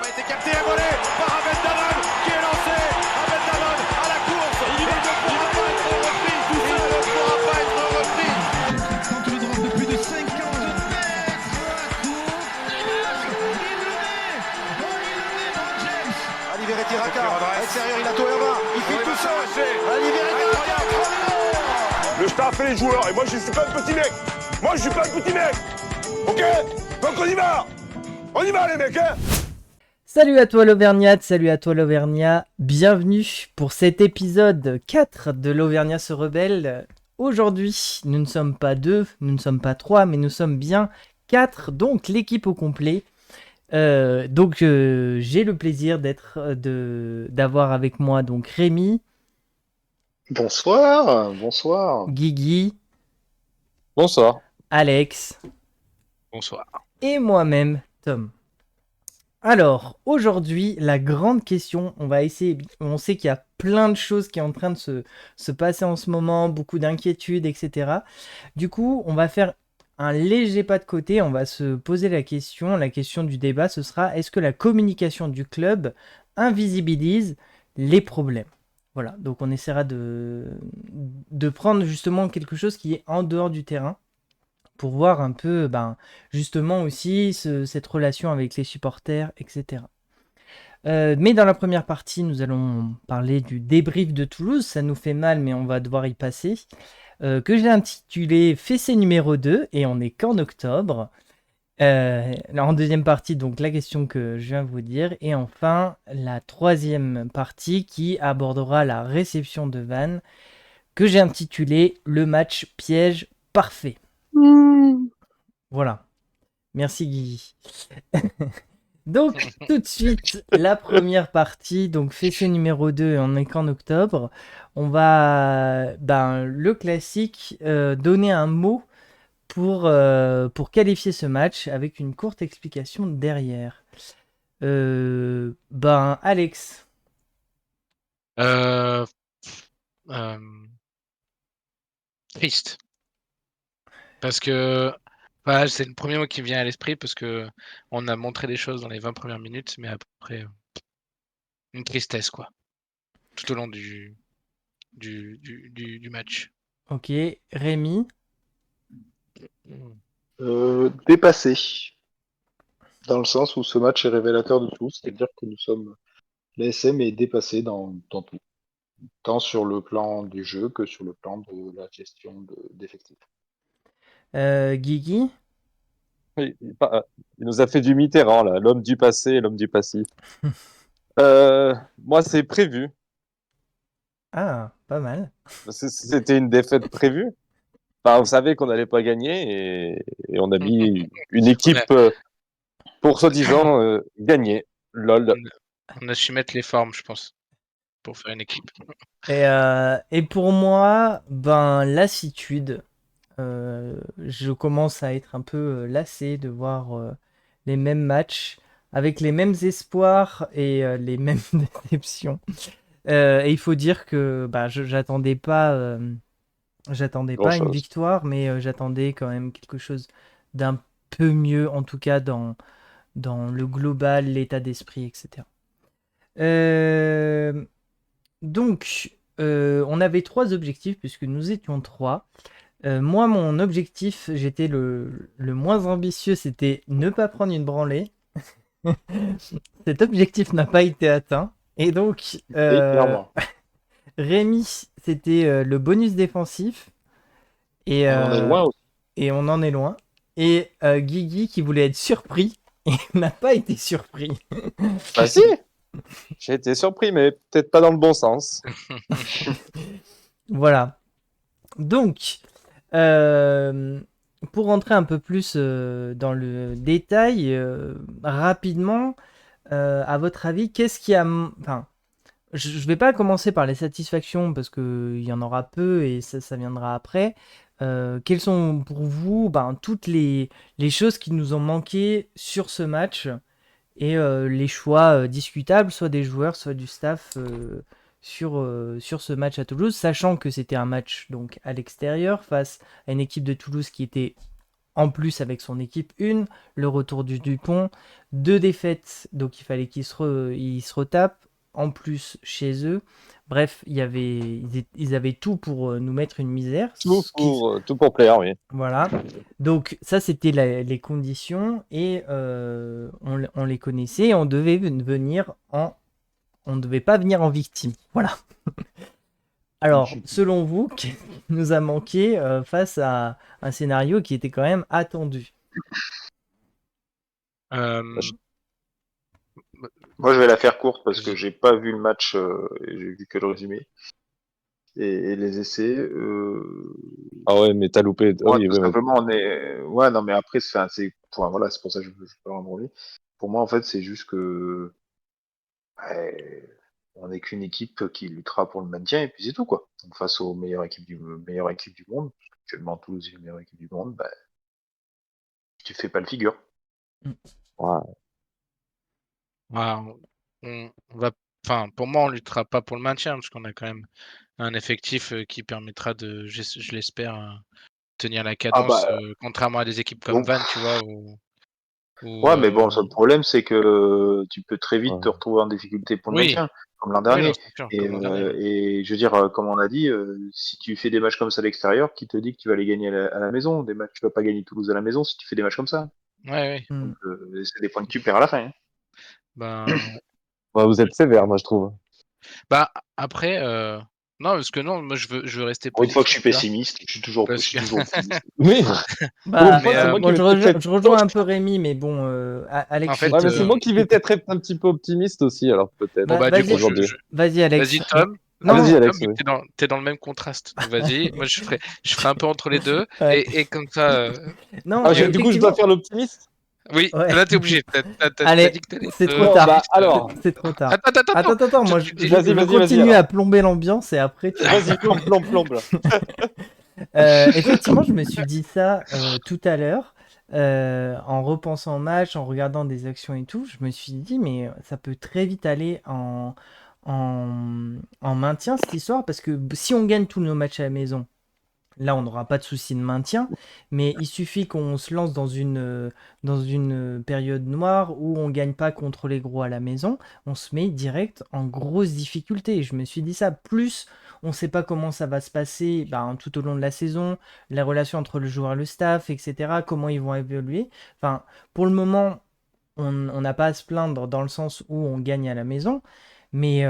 a été capté à voler par Ahmed Dalal qui est lancé. Ahmed Dalal à la course. Il ne pourra pas être repris. Il ne pourra pas être repris. Contre le drop de plus de 50 mètres. La course. Il le met. Oh, il le met, Ron James. Olivier Tiraka. À l'extérieur, il a tout en main. Il fait tout seul. Olivier Tiraka. Le staff et les joueurs. Et moi, je suis pas un petit mec. Moi, je suis pas un petit mec. Ok? Donc, on y va. On y va, les mecs, hein? Salut à toi l'Auvergnat, salut à toi l'Auvergnat, bienvenue pour cet épisode 4 de l'Auvergnat se rebelle. Aujourd'hui, nous ne sommes pas 2, nous ne sommes pas 3, mais nous sommes bien 4, donc l'équipe au complet. J'ai le plaisir d'avoir avec moi donc Rémi, Bonsoir, bonsoir. Guigui, Bonsoir. Alex Bonsoir. et moi-même, Tom. Alors, aujourd'hui, la grande question, on sait qu'il y a plein de choses qui sont en train de se passer en ce moment, beaucoup d'inquiétudes, etc. Du coup, on va faire un léger pas de côté, on va se poser la question du débat, ce sera, est-ce que la communication du club invisibilise les problèmes? Voilà, donc on essaiera de prendre justement quelque chose qui est en dehors du terrain, pour voir un peu, justement aussi cette relation avec les supporters, etc. Mais dans la première partie, nous allons parler du débrief de Toulouse. Ça nous fait mal, mais on va devoir y passer. Que j'ai intitulé Fessé numéro 2, et on n'est qu'en octobre. En deuxième partie, donc la question que je viens de vous dire. Et enfin, la troisième partie qui abordera la réception de Vannes, que j'ai intitulé Le match piège parfait. Voilà. Merci Guy. Donc, tout de suite, la première partie, donc fessée numéro 2, on n'est qu'en octobre. On va, le classique, donner un mot pour qualifier ce match avec une courte explication derrière. Alex. Triste. Parce que c'est le premier mot qui vient à l'esprit parce que on a montré des choses dans les 20 premières minutes, mais après une tristesse quoi. Tout au long du match. Ok, Rémi. Dépassé, dans le sens où ce match est révélateur de tout, c'est-à-dire que nous sommes, l'ASM est dépassé dans tout, tant sur le plan du jeu que sur le plan de la gestion d'effectifs. Guigui. Il nous a fait du Mitterrand là, l'homme du passé et l'homme du passif. Moi, c'est prévu. Ah, pas mal. C'était une défaite prévue. On savait qu'on n'allait pas gagner et on a mis une équipe pour soi-disant gagner. Lol. On a su mettre les formes, je pense, pour faire une équipe. Et pour moi, lassitude. Je commence à être un peu lassé de voir les mêmes matchs avec les mêmes espoirs et les mêmes déceptions. Et il faut dire que j'attendais pas une victoire, mais j'attendais quand même quelque chose d'un peu mieux, en tout cas dans le global, l'état d'esprit, etc. Donc, on avait 3 objectifs puisque nous étions 3. Moi, mon objectif, j'étais le moins ambitieux, c'était ne pas prendre une branlée. Cet objectif n'a pas été atteint. Et donc, Clairement. Rémi, c'était le bonus défensif. Et, On en est loin aussi. et on en est loin. Et Guigui, qui voulait être surpris, et n'a pas été surpris. Bah si, j'ai été surpris, mais peut-être pas dans le bon sens. Voilà. Donc, pour rentrer un peu plus dans le détail, rapidement, à votre avis, qu'est-ce qui a... Enfin, je vais pas commencer par les satisfactions parce qu'il y en aura peu et ça viendra après. Quelles sont pour vous toutes les choses qui nous ont manqué sur ce match et les choix discutables, soit des joueurs, soit du staff sur ce match à Toulouse, sachant que c'était un match donc à l'extérieur face à une équipe de Toulouse qui était en plus avec son équipe 1, le retour du Dupont, 2 défaites, donc il fallait ils se retapent, en plus chez eux. Bref, ils avaient tout pour nous mettre une misère. Tout pour plaire, oui. Voilà. Donc ça, c'était les conditions et on les connaissait. On devait on ne devait pas venir en victime. Voilà. Alors, selon vous, qu'est-ce qui nous a manqué face à un scénario qui était quand même attendu? Moi, je vais la faire courte parce que j'ai pas vu le match, et j'ai vu que le résumé et les essais. Ah ouais, mais t'as loupé. Ah Moi, oui, tout oui, simplement, on est. Ouais, non, mais après, voilà, c'est pour ça que je peux pas rendre envie. Pour moi, en fait, c'est juste que ouais, on n'est qu'une équipe qui luttera pour le maintien et puis c'est tout, quoi. Donc, face aux meilleures équipes du monde, parce qu'actuellement Toulouse est la meilleure équipe du monde, bah, tu fais pas le figure. Ouais. On va, enfin, pour moi, on luttera pas pour le maintien parce qu'on a quand même un effectif qui permettra je l'espère, tenir la Ah cadence, bah, contrairement à des équipes comme bon, Vannes, tu vois, ou ouais, mais bon, le problème, c'est que tu peux très vite Ouais. te retrouver en difficulté pour le oui, maintien, comme l'an oui, non, dernier. c'est sûr, comme l'an dernier. Et je veux dire, comme on a dit, si tu fais des matchs comme ça à l'extérieur, qui te dit que tu vas les gagner à la maison? Des matchs, tu vas pas gagner Toulouse à la maison si tu fais des matchs comme ça. Ouais, ouais. Hmm. Donc, c'est des points que tu perds à la fin, hein. Ben, Ouais, vous êtes sévère, moi, je trouve. bah, après, non, parce que non, moi, je veux rester Pour une fois que je positif, suis tu vois, pessimiste, je parce suis que toujours optimiste. Oui. Pour une Bah, fois, c'est moi qui moi, vais peut-être être. je rejoins un peu Rémi, mais bon, en Alex, je fait, Ouais, te... mais c'est moi qui vais peut-être être un petit peu optimiste aussi, alors peut-être bon, bah, du coup, aujourd'hui. Vas-y, Alex. vas-y, Tom. Ah, Non, vas-y, Tom, Alex. vu Oui. que t'es dans le même contraste. Donc, vas-y, moi, je ferai un peu entre les deux, ouais. et comme ça, Non, Ah, mieux. du coup, je dois effectivement. faire l'optimiste. Oui, Ouais. là, t'es obligé. T'as Allez, dit que t'allais c'est trop être Bon, tard. bah, optimiste. alors. C'est trop tard. Attends. Attends, moi, Vas-y, je vas-y, continue alors. à plomber l'ambiance et après, tu... Vas-y, plombe, là. Effectivement, je me suis dit ça tout à l'heure. En repensant au match, en regardant des actions et tout, je me suis dit, mais ça peut très vite aller en maintien cette histoire, parce que si on gagne tous nos matchs à la maison, là on n'aura pas de souci de maintien, mais il suffit qu'on se lance dans une période noire où on gagne pas contre les gros à la maison, on se met direct en grosse difficulté. Je me suis dit ça, plus on ne sait pas comment ça va se passer ben, tout au long de la saison, la relation entre le joueur et le staff, etc., comment ils vont évoluer. Enfin, pour le moment, on n'a pas à se plaindre dans le sens où on gagne à la maison. Mais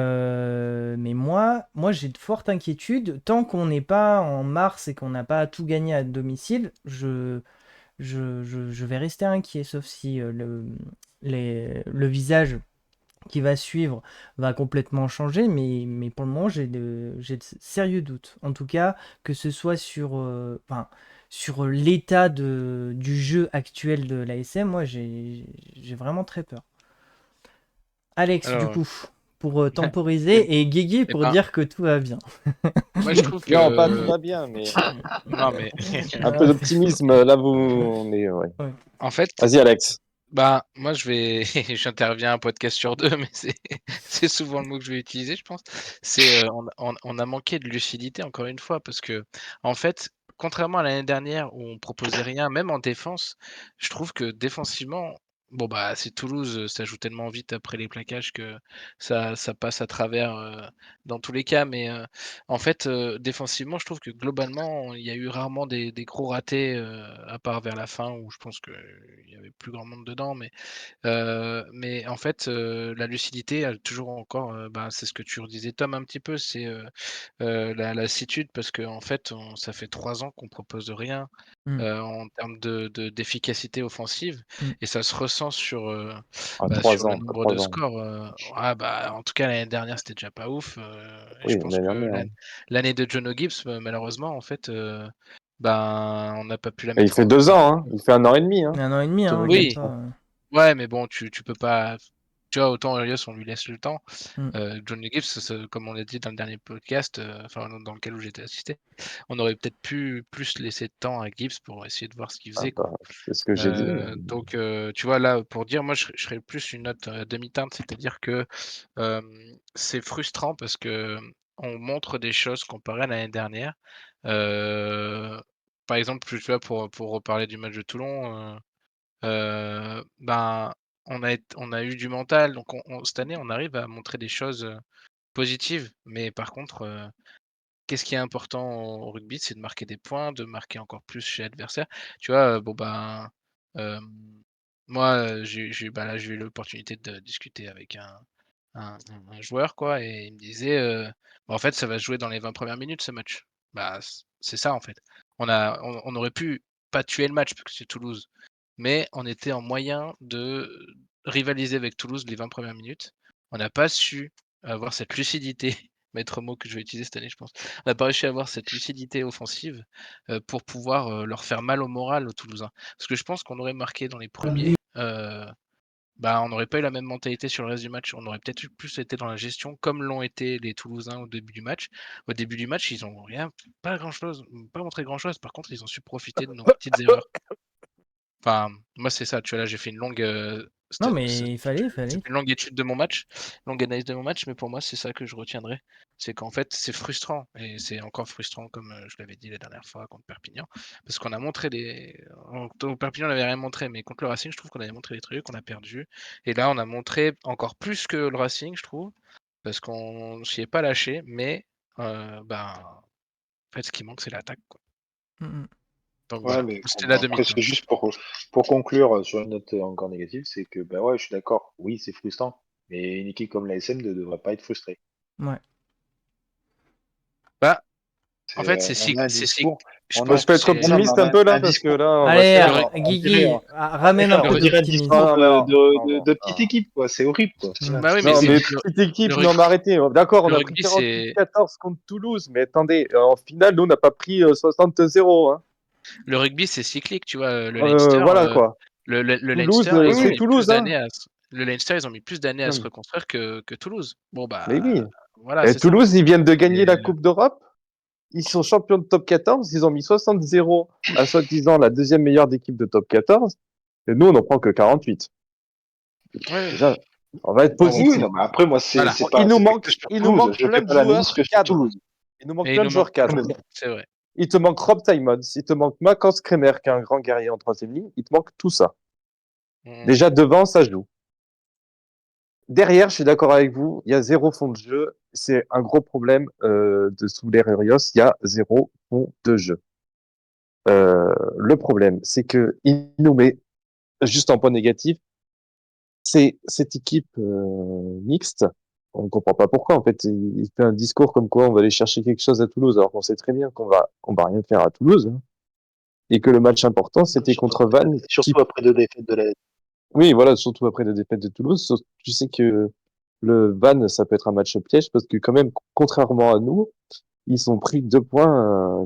moi j'ai de fortes inquiétudes. Tant qu'on n'est pas en mars et qu'on n'a pas tout gagné à domicile, je vais rester inquiet, sauf si le visage qui va suivre va complètement changer. Mais pour le moment, j'ai de sérieux doutes. En tout cas, que ce soit enfin, sur l'état du jeu actuel de l'ASM, moi j'ai vraiment très peur. Alex, du Alors, coup, pour et, temporiser, et Guigui et pour ben, dire que tout va bien. moi, je trouve Non, pas tout que, va bien, mais non, mais, un peu d'optimisme, là, on est. Ouais. Ouais. en fait, Vas-y, Alex. bah, moi, j'interviens un podcast sur deux, mais c'est souvent le mot que je vais utiliser, je pense. On a manqué de lucidité, encore une fois, parce que, en fait, contrairement à l'année dernière où on proposait rien, même en défense, je trouve que défensivement, bon, bah, c'est Toulouse, ça joue tellement vite après les plaquages que ça passe à travers dans tous les cas, mais en fait, défensivement, je trouve que globalement, il y a eu rarement des gros ratés, à part vers la fin où je pense qu'il y avait plus grand monde dedans, mais en fait, la lucidité, elle toujours encore, bah, c'est ce que tu redisais Tom un petit peu, c'est, la lassitude parce qu'en fait, ça fait 3 ans qu'on propose rien, Mm, en termes d'efficacité offensive, mm. et ça se ressent Ah, bah, 3 sur le ans, pas nombre de 3 ans. scores. Ah bah, en tout cas l'année dernière, c'était déjà pas ouf, et Oui, je pense l'année que dernière. l'année de Jono Gibbs, malheureusement, en fait, ben, on n'a pas pu la Et il mettre fait en 2 œuvre. ans, hein. Il fait 1 an et demi, hein. 1 an et demi, hein, Jono comme Gibbs. Oui, ça. ouais, mais bon, tu peux pas, tu vois, autant Urios, on lui laisse le temps. Mm. Johnny Gibbs, comme on l'a dit dans le dernier podcast, enfin dans lequel où j'étais assisté, on aurait peut-être pu plus laisser de temps à Gibbs pour essayer de voir ce qu'il Ah, faisait, bah, quoi. c'est ce que j'ai dit. Donc, tu vois, là, pour dire, moi, je serais plus une note demi-teinte, c'est-à-dire que c'est frustrant parce que on montre des choses comparées à l'année dernière. par exemple, tu vois, pour reparler du match de Toulon, ben, on a eu du mental, donc cette année, on arrive à montrer des choses, positives. Mais par contre, qu'est-ce qui est important au rugby? C'est de marquer des points, de marquer encore plus chez l'adversaire. Tu vois, bon, ben, hem, moi, là, j'ai eu l'opportunité de discuter avec un joueur, quoi, et il me disait, bah, en fait, ça va se jouer dans les 20 premières minutes, ce match. Bah, c'est ça, en fait. On aurait pu pas tuer le match parce que c'est Toulouse, mais on était en moyen de rivaliser avec Toulouse les 20 premières minutes. On n'a pas su avoir cette lucidité, maître mot que je vais utiliser cette année, je pense. On n'a pas réussi à avoir cette lucidité offensive, pour pouvoir, leur faire mal au moral aux Toulousains. Parce que je pense qu'on aurait marqué dans les premiers, bah, on n'aurait pas eu la même mentalité sur le reste du match. On aurait peut-être plus été dans la gestion comme l'ont été les Toulousains au début du match. Au début du match, ils ont rien, pas grand-chose, pas montré grand-chose. Par contre, ils ont su profiter de nos petites erreurs. Enfin, moi, c'est ça. Tu vois, là, j'ai fait une longue, Non, mais il fallait. j'ai fait une longue étude de mon match, longue analyse de mon match, mais pour moi, c'est ça que je retiendrai. C'est qu'en fait, c'est frustrant et c'est encore frustrant comme, je l'avais dit la dernière fois contre Perpignan, parce qu'on a montré des au Perpignan, on n'avait rien montré, mais contre le Racing, je trouve qu'on avait montré des trucs, on a perdu et là, on a montré encore plus que le Racing, je trouve, parce qu'on s'y est pas lâché, mais ben, en fait, ce qui manque, c'est l'attaque, quoi. Mm, mm. Donc Ouais, voilà, mais c'était bon, la après, demi-temps. c'est juste pour conclure sur une note encore négative, c'est que, bah ouais, je suis d'accord. Oui, c'est frustrant. Mais une équipe comme l'ASM ne devrait pas être frustrée. Ouais. Bah, en C'est, fait, on a un c'est discours. je On Moi, a, pense je peux que être c'est non, mais optimiste on un a peu là, un parce que discours. là, on va se Allez, faire. le On dirait, Guigui, ramène un on peu le dirait un d'optimisme. discours Non, non, non, de petite non. équipe, quoi. C'est horrible, quoi. Ouais. bah, oui, mais Non, c'est mais petite équipe, le non, mais rugby arrêtez. D'accord, on le a pris rugby, 48-14 contre Toulouse, mais attendez, en finale, nous, on n'a pas pris 60-0. Hein. c'est cyclique, tu vois? Le Leinster, Voilà, quoi. le Toulouse, Leinster, ils ont c'est mis plus Toulouse, hein. d'années à se le Leinster, ils ont mis plus d'années à Non, se reconstruire que Toulouse. Bon, mais bah, oui. voilà, Et c'est ça. Toulouse, ils viennent de gagner Et la Coupe d'Europe. Ils sont champions de top 14. Ils ont mis 60-0 à soi-disant la deuxième meilleure d'équipe de top 14. Et nous, on n'en prend que 48. ouais, Déjà, on va être bon, bon, Oui, positif. non, mais après, moi, voilà, c'est Il pas, nous c'est pas que manque, sur il nous Toulouse. manque Je fais plein de pas l'analyse joueurs que sur cadres. Toulouse. Il nous manque et il plein nous de manque joueurs cadres. c'est vrai. Il te manque Rob Simons. Il te manque Macance Kremer, qui est un grand guerrier en troisième ligne. Il te manque tout ça. Mmh. Déjà, devant, ça joue. Derrière, je suis d'accord avec vous, il y a zéro fond de jeu. C'est un gros problème de Souler et Rios. Il y a zéro fond de jeu. Le problème, c'est que il nous met, juste en point négatif, c'est cette équipe mixte. On ne comprend pas pourquoi. En fait, il fait un discours comme quoi on va aller chercher quelque chose à Toulouse, alors qu'on sait très bien qu'on va rien faire à Toulouse, hein. Et que le match important, c'était contre Vannes, qui, Surtout après deux défaites de la. oui, voilà, surtout après la défaite de Toulouse. Tu sais que le Vannes, ça peut être un match piège parce que quand même, contrairement à nous, ils ont pris 2 points,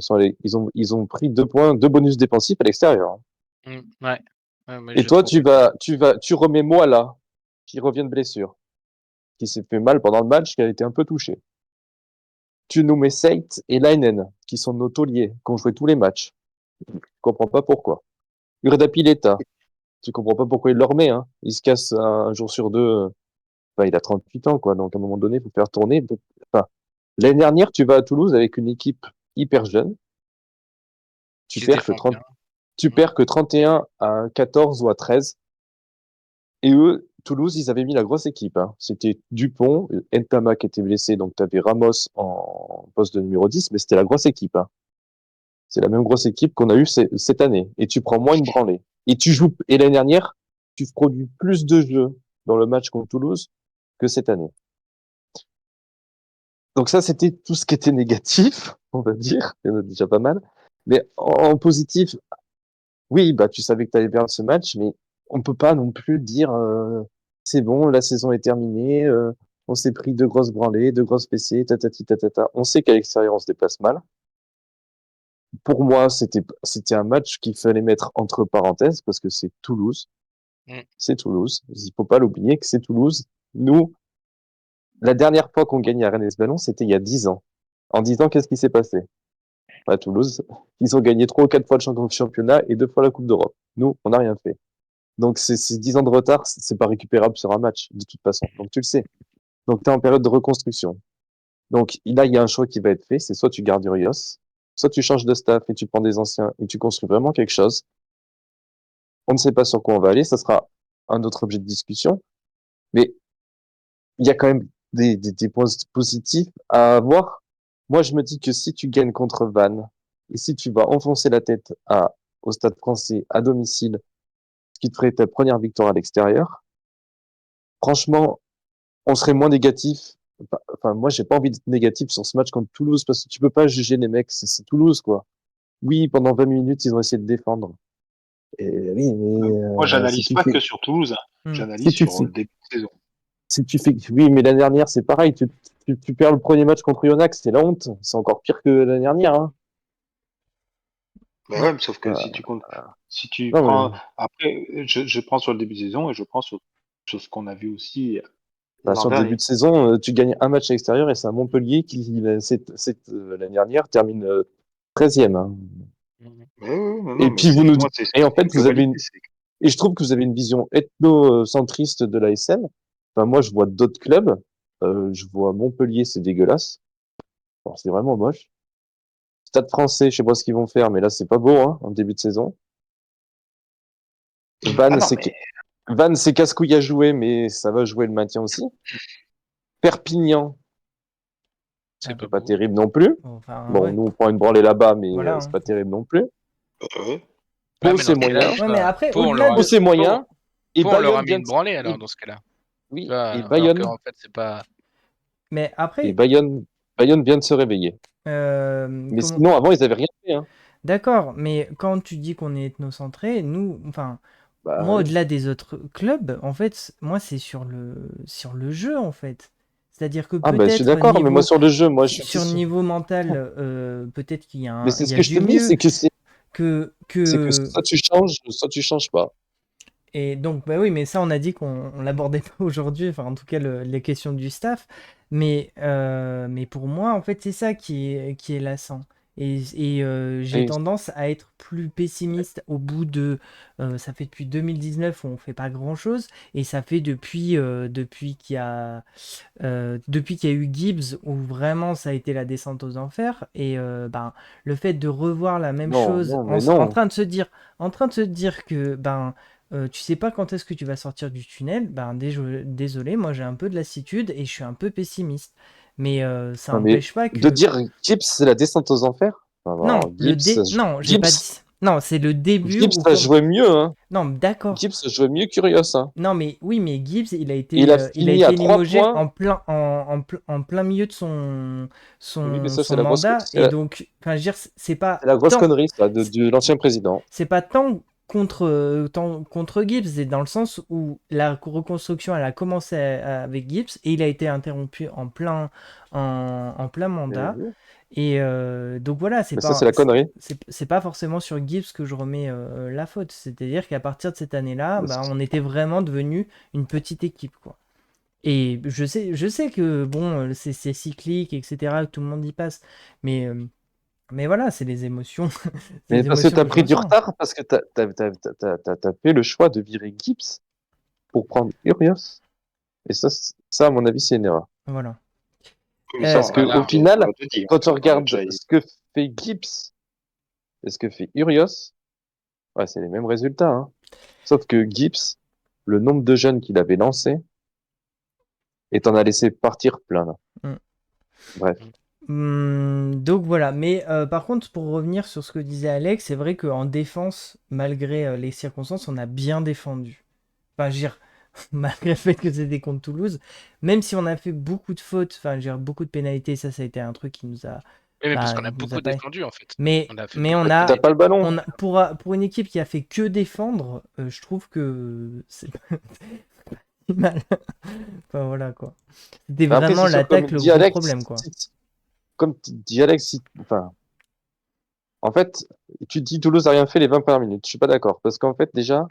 ils ont pris 2 points, 2 bonus défensifs à l'extérieur, hein. Ouais. Ouais, moi, Et je toi, trouve. tu remets moi là, qui revient de blessure, qui s'est fait mal pendant le match, qui a été un peu touché. Tu nous mets Seit et Leinen, qui sont nos tauliers, qui ont joué tous les matchs. Je comprends pas pourquoi. Urda Pileta, tu comprends pas pourquoi il le remet, hein. Il se casse un jour sur deux. Enfin, il a 38 ans, quoi. Donc, à un moment donné, il faut faire tourner. Enfin, l'année dernière, tu vas à Toulouse avec une équipe hyper jeune. Tu Qui se perds que défend bien. 30, tu Mmh. perds que 31 à 14 ou à 13. Et eux, Toulouse, ils avaient mis la grosse équipe, hein. C'était Dupont, Ntama qui était blessé, donc tu avais Ramos en poste de numéro 10, mais c'était la grosse équipe, hein. C'est la même grosse équipe qu'on a eue cette année. Et tu prends moins une branlée. Et l'année dernière, tu produis plus de jeux dans le match contre Toulouse que cette année. Donc ça, c'était tout ce qui était négatif, on va dire. Il y en a déjà pas mal. Mais en positif, oui, bah, tu savais que tu allais perdre ce match, mais on peut pas non plus dire, c'est bon, la saison est terminée, on s'est pris 2 grosses branlées, 2 grosses PC, tatati tatata. On sait qu'à l'extérieur, on se déplace mal. Pour moi, c'était un match qu'il fallait mettre entre parenthèses parce que c'est Toulouse. Mmh. C'est Toulouse. Il faut pas l'oublier que c'est Toulouse. Nous, la dernière fois qu'on gagnait à Rennes-Ballon, c'était il y a 10 ans. En 10 ans, qu'est-ce qui s'est passé? À Toulouse, ils ont gagné 3 ou 4 fois le championnat et 2 fois la Coupe d'Europe. Nous, on n'a rien fait. Donc, ces 10 ans de retard, c'est pas récupérable sur un match, de toute façon. Donc, tu le sais. Donc, tu es en période de reconstruction. Donc, là, il y a un choix qui va être fait. C'est soit tu gardes Urios, soit tu changes de staff et tu prends des anciens et tu construis vraiment quelque chose. On ne sait pas sur quoi on va aller, ça sera un autre objet de discussion, mais il y a quand même des points positifs à avoir. Moi, je me dis que si tu gagnes contre Vannes et si tu vas enfoncer la tête au Stade Français à domicile, ce qui te ferait ta première victoire à l'extérieur, franchement, on serait moins négatif. Enfin, moi, j'ai pas envie d'être négatif sur ce match contre Toulouse parce que tu peux pas juger les mecs, c'est Toulouse, quoi. Oui, pendant 20 minutes, ils ont essayé de défendre. Et oui, mais Moi, si j'analyse tu pas fais, que sur Toulouse, Hmm. j'analyse sur le début de saison. si tu fais, oui, mais l'année dernière, c'est pareil. Tu perds le premier match contre Yonax, c'est la honte. C'est encore pire que l'année dernière, hein. Bah ouais, mais sauf que Euh, si tu non, prends, mais, après, je prends sur le début de saison et je prends sur ce qu'on a vu aussi l'an sur le début dernier. de saison, tu gagnes un match à l'extérieur et c'est à Montpellier qui, l'année dernière, termine 13e, hein. Ouais, ouais, non, Et non, mais puis vous nous moi, dites, et en c'est fait, une globalité. et je trouve que vous avez une vision ethnocentriste de l'ASM. Enfin, moi, je vois d'autres clubs. Je vois Montpellier, c'est dégueulasse. Bon, c'est vraiment moche. Stade Français, je sais pas ce qu'ils vont faire, mais là, c'est pas beau, hein, en début de saison. Ah Vannes, non, mais Vannes, c'est casse-couille à jouer, mais ça va jouer le maintien aussi. Perpignan, C'est pas c'est pas beau. terrible non plus. Enfin, Bon, ouais, nous, on prend une branlée là-bas, mais voilà, c'est hein. pas terrible non plus. ouais. Ouais, Pau, mais dans c'est ce cas-là, moyen. tu Ouais, mais vois, après, Pau, on au-delà leur a Pau, de. c'est Pau, moyen. Et Pau, on leur a Bayonne mis vient une de... branlée et- alors dans ce cas-là. Tu oui, vois, et alors Bayonne, qu'en fait, c'est pas. Mais et après, Bayonne, Bayonne vient de se réveiller. Mais comment. sinon, avant, ils avaient rien fait, hein. D'accord, mais quand tu dis qu'on est ethnocentré, nous, enfin, Bah moi, oui. au-delà des autres clubs, en fait, moi, c'est sur le jeu, en fait. C'est-à-dire que Ah, bah, je suis peut-être d'accord, mais moi, niveau, sur le jeu, moi, je suis plus sur sûr. niveau mental, peut-être qu'il y a Mais il c'est ce y a que je du te dis, mieux c'est que que. soit tu changes pas. Et donc, bah oui, mais ça, on a dit qu'on l'abordait pas aujourd'hui, enfin, en tout cas, les questions du staff. Mais pour moi, en fait, c'est ça qui est lassant. Et j'ai Et, tendance à être plus pessimiste au bout de. Ça fait depuis 2019 où on fait pas grand-chose, et ça fait depuis qu'il y a eu Gibbs où vraiment ça a été la descente aux enfers. Et ben, le fait de revoir la même non, chose non, mais en non. train de se dire, que ben tu sais pas quand est-ce que tu vas sortir du tunnel, ben désolé, moi j'ai un peu de lassitude et je suis un peu pessimiste. Mais ça Non, mais n'empêche pas de que. dire Gibbs, c'est la descente aux enfers? Enfin, bon, Non, Non, j'ai pas Gibbs, dit. Non, c'est le début Gibbs, où ça comme. jouait mieux, hein. Non, d'accord. Gibbs, ça jouait mieux Curios, hein. Non, mais oui, mais Gibbs, Il a il a fini à été 3 limogé points. en plein milieu de Oui, mais ça, son mandat. Et donc, enfin, je veux dire, c'est la grosse connerie, ça, de l'ancien président. c'est pas tant contre Gibbs, c'est dans le sens où la reconstruction, elle a commencé avec Gibbs et il a été interrompu en plein Mais mandat. oui. Et donc voilà, Mais ça, c'est la connerie. c'est pas forcément sur Gibbs que je remets la faute. C'est-à-dire qu'à partir de cette année-là, Mais bah, on était vraiment devenu une petite équipe, quoi. Et je sais que bon, c'est cyclique, etc., que tout le monde y passe. Mais voilà, c'est les émotions, c'est mais les parce que émotions t'as que je pris du ressens. retard, parce que t'as fait le choix de virer Gibbs pour prendre Urios. Et ça, à mon avis, c'est une erreur. Voilà. Mais ça, Parce on que l'a au Voilà. final, déjà dit. quand on On l'a déjà regarde dit. ce que fait Gibbs et ce que fait Urios, ouais, c'est les mêmes résultats, hein. Sauf que Gibbs, le nombre de jeunes qu'il avait lancé, et t'en as laissé partir plein, là. Mm. Bref. Donc voilà, mais par contre, pour revenir sur ce que disait Alex, c'est vrai qu'en défense, malgré les circonstances, on a bien défendu. Enfin, je veux dire, malgré le fait que c'était contre Toulouse, même si on a fait beaucoup de fautes, enfin, je veux dire, beaucoup de pénalités, ça a été un truc qui nous a, Oui, mais parce bah, qu'on a qui nous a beaucoup pas. défendu en fait. Mais, On a fait mais beaucoup on de T'as a, pas le ballon. pour une équipe qui a fait que défendre, je trouve que c'est pas si mal. Enfin, voilà, quoi. C'était Mais après, vraiment c'est sûr, l'attaque le gros problème, quoi. Comme dit Alex, enfin, en fait, tu dis Toulouse n'a rien fait les 20 premières minutes. Je suis pas d'accord. Parce qu'en fait, déjà,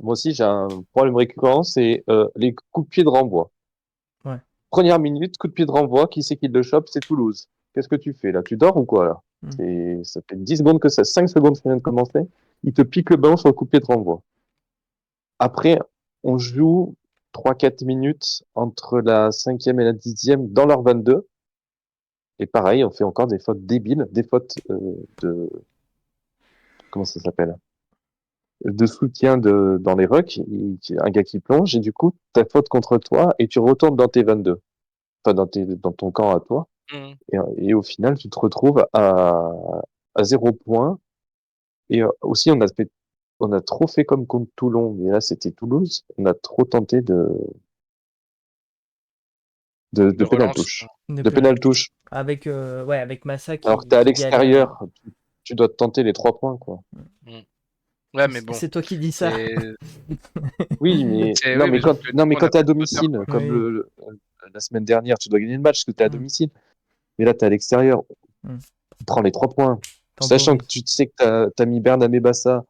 moi aussi, j'ai un problème récurrent, c'est les coups de pied de renvoi. Ouais. Première minute, coup de pied de renvoi, qui c'est qui le chope? C'est Toulouse. Qu'est-ce que tu fais là? Tu dors ou quoi là? Mm. Ça fait 10 secondes que ça, 5 secondes que ça vient de commencer. Il te pique le ballon sur le coup de pied de renvoi. Après, on joue 3-4 minutes entre la 5e et la 10e dans leur 22. Et pareil, on fait encore des fautes débiles, des fautes de comment ça s'appelle? De soutien dans les rucks, un gars qui plonge et du coup, t'as faute contre toi et tu retournes dans tes 22, enfin dans ton camp à toi. Mmh. Et au final, tu te retrouves à 0 point. Et aussi, on a trop fait comme contre Toulon, mais là c'était Toulouse. On a trop tenté de De pénal relance. touche, De de pénal touche. Avec, ouais, avec Massa Alors que t'es à qui galère. l'extérieur, tu dois te tenter les 3 points, quoi. Ouais, mais bon. C'est toi qui dis ça. Oui, mais C'est- non, oui, mais mais quand sauf que non, du mais coup, on quand a t'es à pas de moteur, domicile, quoi. comme Oui. la semaine dernière, tu dois gagner le match parce que t'es à Mm. domicile. Mais là, t'es à l'extérieur. Mm. Prends les 3 points. Sachant Temporise. que tu sais que t'as mis Bernabé Bassa.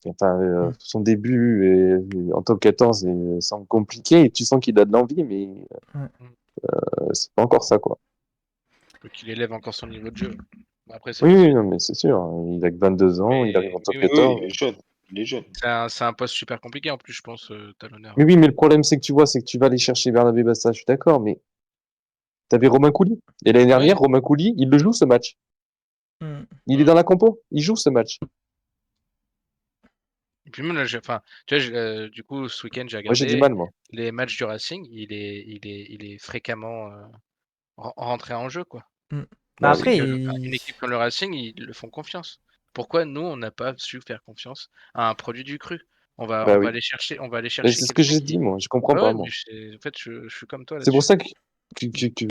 Enfin, son début en top 14 semble compliqué et tu sens qu'il a de l'envie, mais Ouais. c'est pas encore ça, quoi. Faut qu'il élève encore son niveau de jeu. Bon, après, c'est Oui, oui, possible. non, mais c'est sûr. Il a que 22 ans, il arrive en top Oui, Oui, 14. il est jeune. Il est jeune. c'est un poste super compliqué en plus, je pense, talonneur. Mais oui, mais le problème, c'est que tu vois, c'est que tu vas aller chercher Bernabé Bassa, je suis d'accord, mais t'avais Romain Couli. Et l'année dernière, Romain Couli, il le joue ce match. Mm. Il est dans la compo, il joue ce match. Et puis même là, enfin, tu vois, du coup, ce week-end, j'ai Moi, j'ai du regardé mal, moi. les matchs du Racing. Il est fréquemment rentré en jeu, quoi. Mm. Bah Bah Tu sais oui. après, que une équipe comme le Racing, ils le font confiance. Pourquoi nous, on n'a pas su faire confiance à un produit du cru? Bah oui. On va aller Mais chercher c'est ce que quelqu'un j'ai qui. dit, moi. Je comprends Ouais, pas, ouais, moi. en fait, je suis comme toi C'est pour là-dessus. ça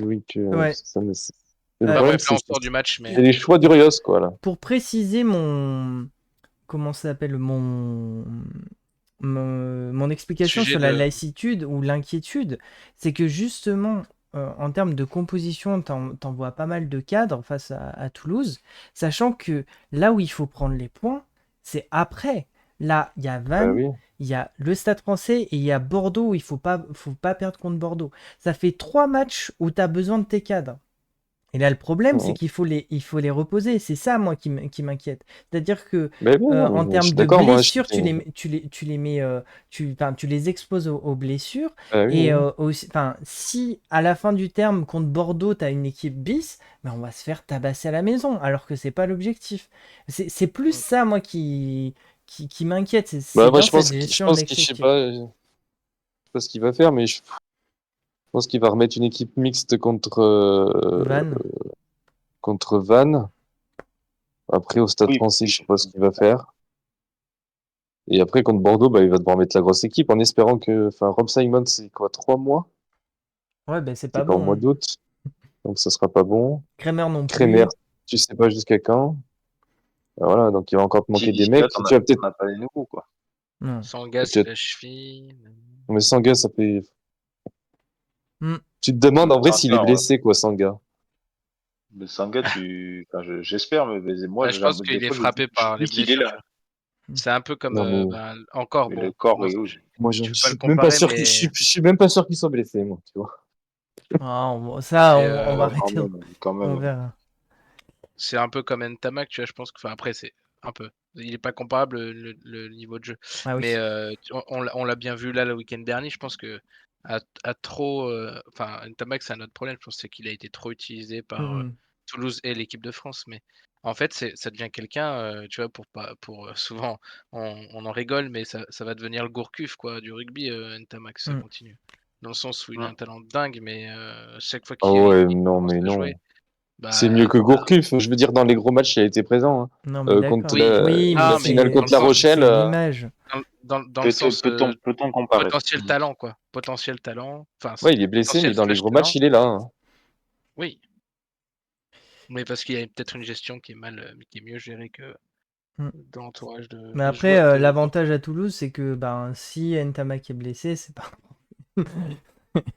oui, ouais. ça me, le Bah problème, bref, là, on sort du match, mais c'est les choix d'Urios, quoi, là. Pour préciser mon. Comment ça s'appelle mon explication sujet sur la de. lassitude ou l'inquiétude, c'est que justement, en termes de composition, t'en vois pas mal de cadres face à Toulouse, sachant que là où il faut prendre les points, c'est après. Là, il y a Bah Vannes, oui. il y a le Stade Français et il y a Bordeaux où il faut pas perdre contre Bordeaux. Ça fait 3 matchs où tu as besoin de tes cadres. Et là, le problème, c'est Mhm. qu'il faut les reposer. C'est ça, moi, qui m'inquiète. C'est-à-dire que, Mais oui, non, en mais je termes suis de d'accord, moi. blessures, tu les mets, enfin, tu les exposes aux blessures. Bah oui, Et oui. enfin, si à la fin du terme, contre Bordeaux, tu as une équipe bis, ben, on va se faire tabasser à la maison, alors que c'est pas l'objectif. C'est plus ça, moi, qui m'inquiète. C'est Bah, moi, dans cette je gestion de pense qu'il, l'effectif. je sais pas ce qu'il va faire, mais je pense qu'il va remettre une équipe mixte Vannes. contre Vannes. Après, au Stade Oui, Français, je sais pas ce qu'il va faire. Et après, contre Bordeaux, bah, il va devoir mettre la grosse équipe en espérant que, enfin, Rob Simon, c'est quoi, 3 mois? Ouais, ben, c'est C'est pas pas au bon, mois hein. d'août, donc ça sera pas bon. Kremer non Kremer, plus. tu sais pas jusqu'à quand. Voilà, donc il va encore te manquer des D'ici mecs. là, Tu vas peut-être, t'en as pas les nouveaux, quoi. Non. Sans gaz, c'est peut-être, la cheville. mais Sanga, ça fait, Hmm. tu te demandes en vrai s'il est Sanga, ouais. blessé, quoi, Sanga. Mais Sanga, enfin, j'espère, mais moi, Bah, je pense des qu'il est fois, frappé je par les dis qu'il est blessures, tu là. vois. C'est un peu comme Non, mais, ben, encore, Mais le bon, corps, moi, moi, tu je peux pas le suis même pas comparer, sûr mais je suis même pas sûr qu'il soit blessé, moi, tu vois. Ah, ça, c'est on va Quand arrêter. même, quand On même. verra. c'est un peu comme Ntamak, tu vois. Je pense que, enfin, après, c'est un peu. Il est pas comparable le niveau de jeu, Ah oui. mais on l'a bien vu là le week-end dernier. Je pense que à trop, enfin, Ntamak, c'est un autre problème. Je pense c'est qu'il a été trop utilisé par Mhm. Toulouse et l'équipe de France, mais en fait, ça devient quelqu'un, tu vois, pour pas, pour souvent, on en rigole, mais ça va devenir le Gourcuff, quoi, du rugby, Ntamak, si ça Mhm. continue. Dans le sens où il a Hum. un talent dingue, mais chaque fois Oh ouais, il non, commence mais à jouer, non. C'est mieux bah, que Gourcuff. Je veux dire, dans les gros matchs, il a été présent, hein. Non, mais Contre d'accord. oui, Oui, mais la non, mais finale dans c'est le contre La sens, Rochelle, c'est l'image. dans le sens Peut-on comparer? potentiel talent, quoi. Potentiel talent, enfin, ouais, il est blessé, mais potentiel dans les flash gros matchs, talent, il est là, hein. oui. Mais parce qu'il y a peut-être une gestion qui est qui est mieux gérée que Mhm. dans l'entourage Mais des après, joueurs de. l'avantage à Toulouse, c'est que ben, si Ntamak est blessé, c'est pas.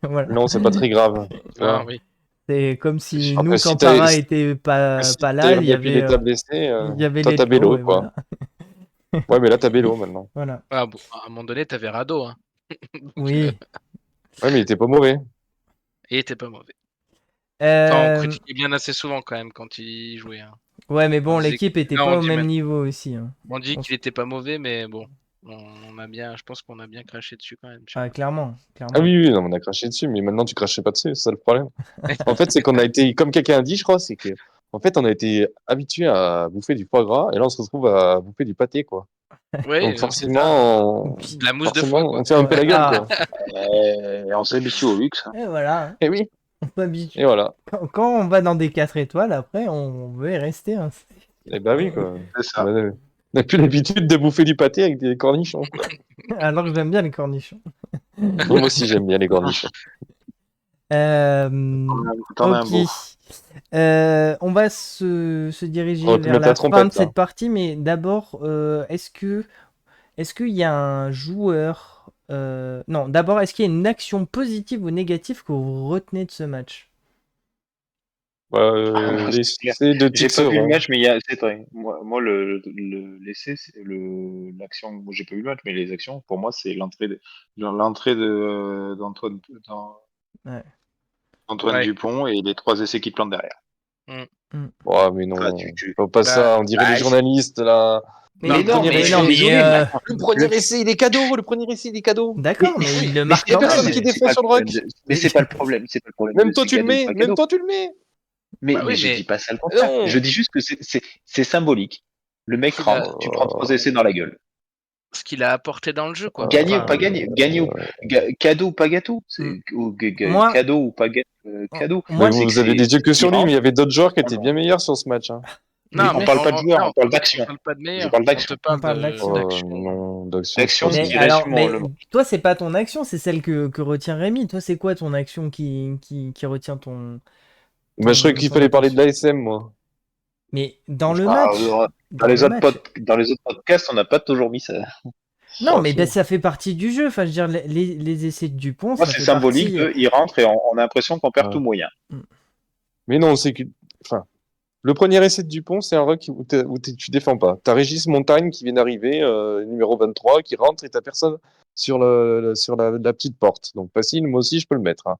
Voilà. Non, c'est pas très grave, tu Ah vois. oui. C'est comme si Après, nous, quand Para était pas, si pas là, Taylor Depil est blessé, il y avait toi, les t'as Tlo, Bello, et quoi. voilà. Ouais, mais là, t'as Bello, maintenant. Voilà. Ah, bon, à un moment donné, t'avais Rado, hein. Donc, Oui. Ouais, mais il était pas mauvais. il était pas mauvais. Enfin, on Euh, critiquait bien assez souvent quand même quand il jouait, hein. Ouais, mais On bon, disait l'équipe était là, pas au même niveau aussi, hein. on dit On qu'il s- était pas mauvais, mais bon. Je pense qu'on a bien craché dessus quand même. Ah, clairement, Ah clairement. oui, oui, non, on a craché dessus, mais maintenant tu crachais pas dessus, c'est ça le problème. En fait, c'est qu'on a été, comme quelqu'un a dit, je crois, c'est que, en fait, on a été habitué à bouffer du foie gras, et là, on se retrouve à bouffer du pâté, quoi. Oui, Donc, c'est ça. forcément, De la mousse de foie, quoi. on fait un peu la gueule, Ah, quoi. Et on s'habitue au luxe. et voilà, Et oui, on s'habitue. et voilà. Quand on va dans des 4 étoiles, après, on veut y rester. Hein. Et bah oui, quoi. C'est ça. On n'a plus l'habitude de bouffer du pâté avec des cornichons. Alors que j'aime bien les cornichons. Moi aussi, j'aime bien les cornichons. T'en as un Ok. beau. On va se On diriger va te vers mettre la la fin de trompette, là. cette partie, mais d'abord, est-ce qu'il y a un joueur... Non, d'abord, est-ce qu'il y a une action positive ou négative que vous retenez de ce match? C'est clair. L'essai de J'ai pas vu le Tixeron. match, mais c'est vrai. Moi l'essai, c'est l'action. Moi, j'ai pas vu le match, mais les actions, pour moi, c'est l'entrée Ouais. d'Antoine Ouais. Dupont et les 3 essais qui plantent derrière. Oh, mais Enfin, non, faut pas ça, on dirait les journalistes, là. Mais, Mais non, mais je suis désolé, mais attends, Le premier essai, il est cadeau, le premier essai, il est cadeau. D'accord, mais il le mais marque c'est y a quand personne même. qui défend sur le rock. mais c'est pas le problème, c'est pas le problème. Même de toi, c'est tu le cadeau ou mets, pas même cadeau. toi, tu le mets. Bah oui, Mais je mais- dis pas ça le contraire. Non. Je dis juste que c'est symbolique. Le mec rentre, tu prends 3 essais dans la gueule. Ce qu'il a apporté dans le jeu, quoi. Gagner ou Enfin, pas gagner, cadeau ou pas gâteau, Moi, cadeau ou pas cadeau. Mais moi, C'est que vous avez des yeux que il sur lui, rentre, mais il y avait d'autres joueurs qui étaient bien meilleurs sur ce match. Hein. non, on mais parle pas de joueurs, non, on parle d'action. on parle pas de Je meilleur. parle On te d'action. parle on parle d'action. d'action. Non, d'action, D'action c'est Mais qui alors, résume mais le toi, c'est pas ton action, c'est celle que retient Rémi. Toi, c'est quoi ton action qui retient Bah, je croyais qu'il ton fallait parler de attention? l'ASM, moi. Mais dans le Ah, match, dans dans les le autres match. dans les autres podcasts, on n'a pas toujours mis ça. Non, Oh, mais si. ben, ça fait partie du jeu. Enfin, je veux dire, les essais de Dupont, Moi, ça c'est fait symbolique partie. il rentre et on a l'impression qu'on perd Ouais. tout moyen. Mais non, c'est que. Enfin, le premier essai de Dupont, c'est un rock où tu défends pas. T'as Régis Montagne qui vient d'arriver, numéro 23, qui rentre et t'as personne sur sur la petite porte. Donc facile, moi aussi je peux le mettre. Hein.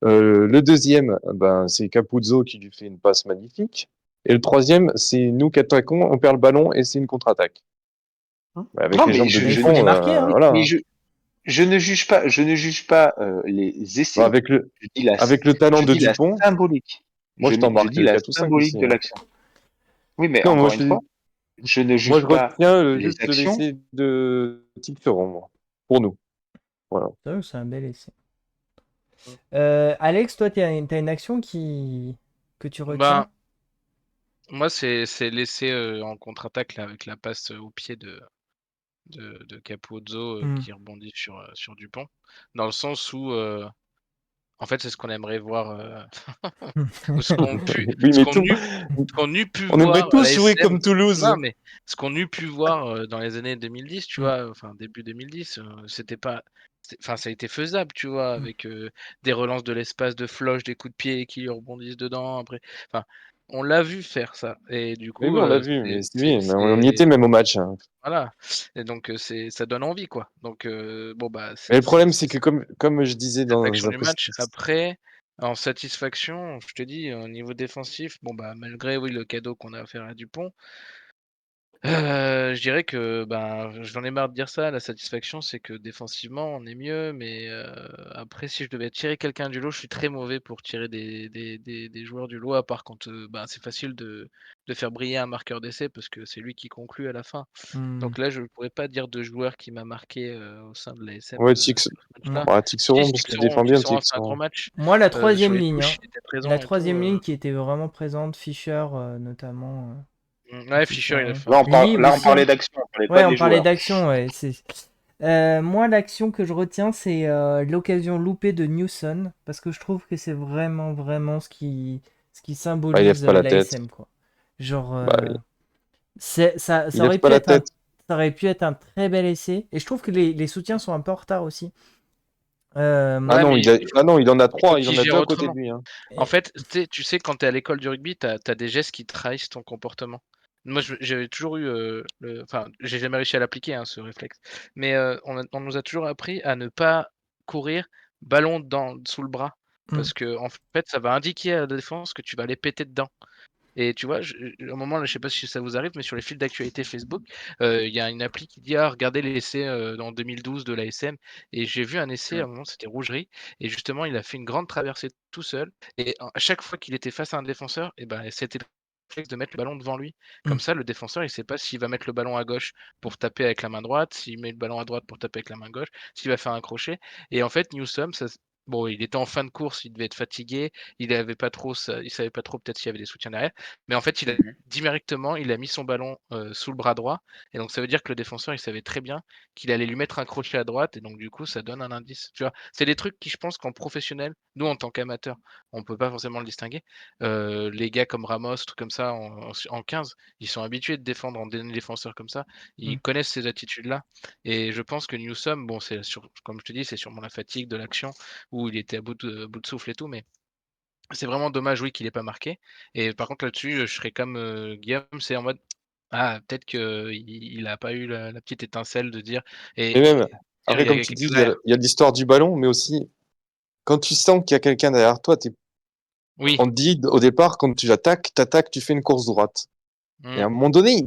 Le deuxième, ben, c'est Capuzzo qui lui fait une passe magnifique. Et le troisième, c'est nous qui attaquons, on perd le ballon et c'est une contre-attaque. Avec Non, les mais jambes de Mais il faut les Dupont, marquer, hein. voilà. mais je ne juge pas, les essais. Avec Je dis la, avec le talent je de dis la Dupont, symbolique. moi je t'en Je marque dis la 4 ou 5 symbolique ici. de Hein. l'action. Oui, mais Non, encore une fois, je ne moi je juge pas retiens les juste actions. l'essai de Tixeron, moi. Pour nous. Voilà. C'est vrai que c'est un bel essai. Alex, toi, t'as une action que tu retiens? Ben, moi, c'est l'essai en contre-attaque là, avec la passe au pied de Capuzzo qui rebondit sur Dupont. Dans le sens où, en fait, c'est ce qu'on aimerait voir, ou ce qu'on Oui, mais tout. eût pu On aimerait voir à tous jouer l'ASM. comme Toulouse. Non, mais ce qu'on eût pu voir dans les années 2010, tu vois, enfin début 2010, c'était pas. Enfin, ça a été faisable, tu vois, avec des relances de l'espace de Floche, des coups de pied qui rebondissent dedans. Après, enfin, on l'a vu faire ça. Et du Mais coup, oui, on l'a vu, mais oui, mais on y était même au match. Hein. voilà. Et donc, ça donne envie, quoi. Donc, bon, bah, Mais le problème, c'est que comme je disais cette dans action un du match. Après, en satisfaction, je te dis, au niveau défensif, bon, bah, malgré, oui, le cadeau qu'on a offert à Dupont, je dirais que, ben, j'en ai marre de dire ça, la satisfaction, c'est que défensivement, on est mieux, mais après, si je devais tirer quelqu'un du lot, je suis très mauvais pour tirer des joueurs du lot, à part quand ben, c'est facile de faire briller un marqueur d'essai parce que c'est lui qui conclut à la fin. Donc là, je ne pourrais pas dire de joueur qui m'a marqué au sein de l'ASM Ouais, sur ce match-là. bah, Si, Tixeron, parce qu'il défend bien, Tixeron a fait un gros Tixeron. match. Moi, la Sur troisième les ligne, hein. touches, il était présent La et tout. troisième ligne qui était vraiment présente, Fischer notamment. Ouais, Fischer, il a fait un Là, gros match. on aussi, parlait hein. d'action, on parlait Ouais, pas on des parlait joueurs. d'action, ouais. Moi, l'action que je retiens, c'est l'occasion loupée de Newson, parce que je trouve que c'est vraiment, vraiment ce qui Bah, il lève symbolise pas la tête. l'ASM, quoi. Genre, Bah, ça il lève aurait pas pu la être tête. ça aurait pu être un très bel essai, et je trouve que les soutiens sont un peu en retard aussi. Ah Ouais, non, mais ah non, il en a il faut 3, il en qu'il a gère 2 à côté de autrement. lui. Hein. En fait, tu sais, quand tu es à l'école du rugby, tu as des gestes qui trahissent ton comportement. Moi, j'ai toujours eu enfin, j'ai jamais réussi à l'appliquer, hein, ce réflexe. Mais on nous a toujours appris à ne pas courir ballon sous le bras. Mm. Parce que, en fait, ça va indiquer à la défense que tu vas aller péter dedans. Et tu vois, à un moment, là, je sais pas si ça vous arrive, mais sur les fils d'actualité Facebook, il y a une appli qui dit: «Ah, regardez l'essai, en 2012 de l'ASM», et j'ai vu un essai, à un moment, c'était Rougerie, et justement, il a fait une grande traversée tout seul, et à chaque fois qu'il était face à un défenseur, et ben, c'était le réflexe de mettre le ballon devant lui. Mmh. Comme ça, le défenseur, il sait pas s'il va mettre le ballon à gauche pour taper avec la main droite, s'il met le ballon à droite pour taper avec la main gauche, s'il va faire un crochet. Et en fait, Newsome, bon, il était en fin de course, il devait être fatigué, il savait pas trop peut-être s'il y avait des soutiens derrière, mais en fait, directement, il a mis son ballon sous le bras droit, et donc ça veut dire que le défenseur, il savait très bien qu'il allait lui mettre un crochet à droite, et donc du coup, ça donne un indice. Tu vois, c'est des trucs qui, je pense qu'en professionnel, nous en tant qu'amateurs, on peut pas forcément le distinguer. Les gars comme Ramos, trucs comme ça, en 15, ils sont habitués de défendre en défenseur comme ça, ils Mmh. connaissent ces attitudes-là, et je pense que Newsome, bon, comme je te dis, c'est sûrement la fatigue de l'action, où il était à bout de souffle et tout, mais c'est vraiment dommage, oui, qu'il ait pas marqué. Et par contre, là-dessus, je serais comme Guillaume, c'est en mode, ah, peut-être qu'il a pas eu la petite étincelle de dire. Et même, Et dire, après, il y comme a tu quelque dis, chose derrière. il y a l'histoire du ballon, mais aussi, quand tu sens qu'il y a quelqu'un derrière toi, Oui. on te dit au départ, quand tu attaques, tu fais une course droite. Et à Mmh, un moment donné,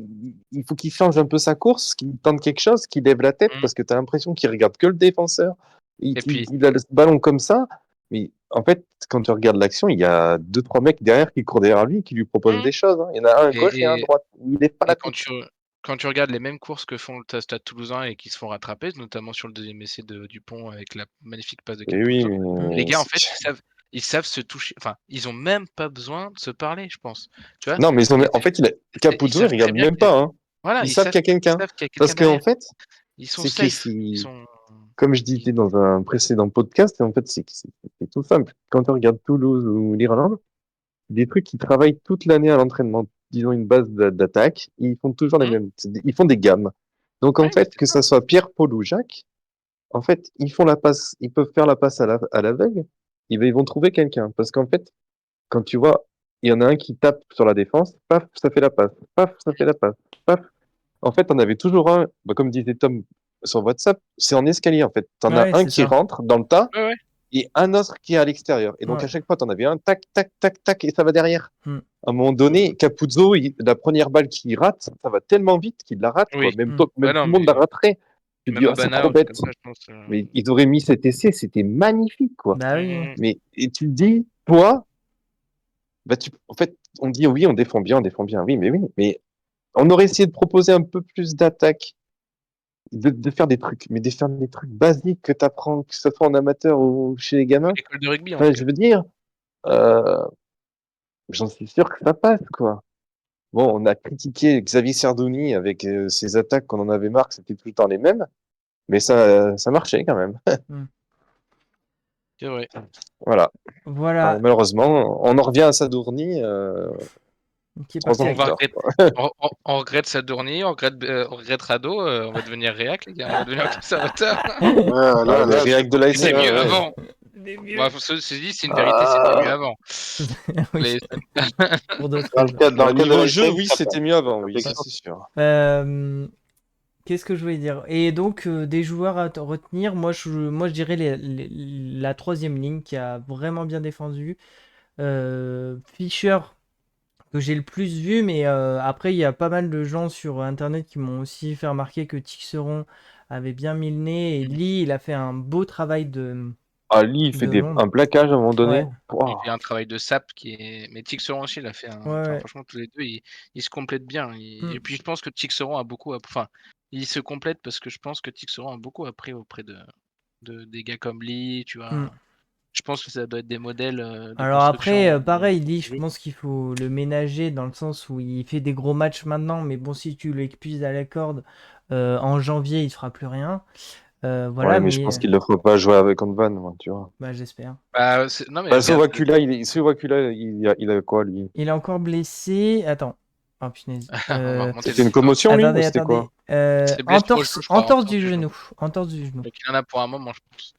il faut qu'il change un peu sa course, qu'il tente quelque chose, qu'il lève la tête, mmh. parce que tu as l'impression qu'il regarde que le défenseur. Et puis, Il a le ballon comme ça, mais en fait, quand tu regardes l'action, il y a deux, trois mecs derrière qui courent derrière lui, qui lui proposent mmh. des choses, hein. Il y en a un à gauche et un à Et, droite. Il n'est pas et la quand tête. tu regardes les mêmes courses que font le Stade Toulousain et qui se font rattraper, notamment sur le deuxième essai de Dupont avec la magnifique passe de Et oui, Capuzzo, Mmh. les mais gars, en fait, ils savent se toucher. Enfin, ils ont même pas besoin de se parler, je pense. Tu vois? non, mais Les en dé fait, Ils Capuzzo, il savent très regarde bien même que pas, hein. voilà, Ils savent qu'il y a ils quelqu'un. savent qu'il y a Parce quelqu'un qu'en derrière. fait, Ils sont c'est que safe. si, comme je disais dans un précédent podcast, en fait, c'est tout simple. Quand on regarde Toulouse ou l'Irlande, des trucs qui travaillent toute l'année à l'entraînement. Disons une base d'attaque, ils font toujours les Mmh. mêmes. Ils font des gammes. Donc en Ouais, mais fait, c'est que ça. ça soit Pierre, Paul ou Jacques, en fait, ils font la passe, ils peuvent faire la passe à l'aveugle, ils vont trouver quelqu'un. Parce qu'en fait, quand tu vois, il y en a un qui tape sur la défense, paf, ça fait la passe, paf, ça fait la passe, paf. En fait, on avait toujours un, bah, comme disait Tom sur WhatsApp, c'est en escalier en fait. T'en as Ouais, un c'est qui ça. rentre dans le tas Ouais, ouais. et un autre qui est à l'extérieur. Et donc Ouais. à chaque fois, t'en avais un, tac, tac, tac, tac, et ça va derrière. Mmh. À un moment donné, Capuzzo, la première balle qu'il rate, ça va tellement vite qu'il la rate, quoi. Oui. Mmh. Même Ouais, tout non, le monde la mais raterait. Tu te dis, même oh, c'est Abana trop ou truc comme bête. ça, je pense. Mais ils auraient mis cet essai, c'était magnifique, quoi. Bah oui, oui. Mmh. Mais, et tu te dis, toi, bah, en fait, on dit, oui, on défend bien, oui, mais on aurait essayé de proposer un peu plus d'attaque, de faire des trucs, mais de faire des trucs basiques que tu apprends, que ce soit en amateur ou chez les gamins. L'école de rugby, en tout Enfin, cas. je veux dire, euh, j'en suis sûr que ça passe, quoi. Bon, on a critiqué Xavier Sardoni avec ses attaques qu'on en avait marre, que c'était tout le temps les mêmes, mais ça marchait quand même. Mmh. C'est vrai. Voilà. Voilà, Malheureusement, on en revient à Sadourny, qui est 3 parti ans à On plus va tard, Gand. regretter, quoi. on regrette Sadourny, on regrette Rado, on va devenir réac, les gars, on va devenir conservateur. Ouais, Ah, les là, c'est réacs de pas C'était l'ASM, possible. mieux ouais. avant. Des Bah, mieux. ceci dit, c'est une vérité, c'était mieux Ah, avant. Oui, Les... pour d'autres raisons. dans Bah, le cas de niveau la jeu, SM, oui, ça passe. c'était mieux avant, Ça oui, fait ça grave. c'est sûr. Qu'est-ce que je voulais dire? Et donc, des joueurs à retenir, moi, je dirais la troisième ligne qui a vraiment bien défendu. Fischer, que j'ai le plus vu, mais après, il y a pas mal de gens sur Internet qui m'ont aussi fait remarquer que Tixeron avait bien mis le nez. Et Lee, il a fait un beau travail Ali, il fait de l'ombre. un plaquage à un moment donné. Ouais, Il Pouah. fait un travail de sap qui est. Mais Tixeron aussi, il a fait ouais, un. Enfin, ouais. franchement, tous les deux, ils se complètent bien. Mm. Et puis, je pense que Tixeron a beaucoup. Enfin, ils se complètent parce que je pense que Tixeron a beaucoup appris auprès des gars comme Lee, tu Mm. vois. Je pense que ça doit être des modèles de Alors après, construction. pareil, Lee, je Oui. pense qu'il faut le ménager dans le sens où il fait des gros matchs maintenant, mais bon, si tu l'épuises à la corde, en janvier, il fera plus rien. Ouais, Voilà, mais je mais pense qu'il ne le fera pas jouer avec Van, moi, tu vois. bah, j'espère. Bah, non, mais Bah, regarde. Sovacula, il a quoi, lui? Il est encore blessé. Attends. Oh punaise. On va remonter le C'était une niveau. commotion, lui, ou Attendez, c'était attendez. quoi? C'est blessure au genou, je crois, Entorse entorse du du genou. genou. Entorse du genou. Donc, il en a pour un moment, je pense.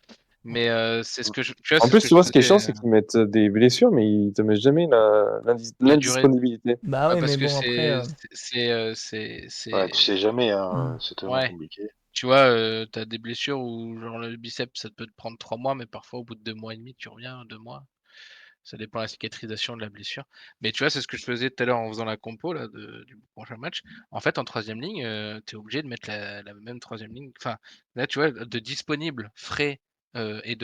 Mais c'est ce que tu vois, En c'est ce plus, que tu je vois, te ce qui est chiant, disais. c'est qu'ils mettent des blessures, mais ils te mettent jamais La durée. l'indisponibilité. Bah Bah, ouais, parce mais que bon, après. Ouais, tu sais jamais, hein, Hmm. c'est tellement Ouais. compliqué. Tu vois, t'as des blessures où genre le biceps ça peut te prendre 3 mois, mais parfois au bout de 2 mois et demi tu reviens, 2 mois. Ça dépend de la cicatrisation de la blessure. Mais tu vois, c'est ce que je faisais tout à l'heure en faisant la compo là, du prochain match. En fait, en troisième ligne, tu es obligé de mettre la même troisième ligne. Enfin, là, tu vois, de disponible, frais et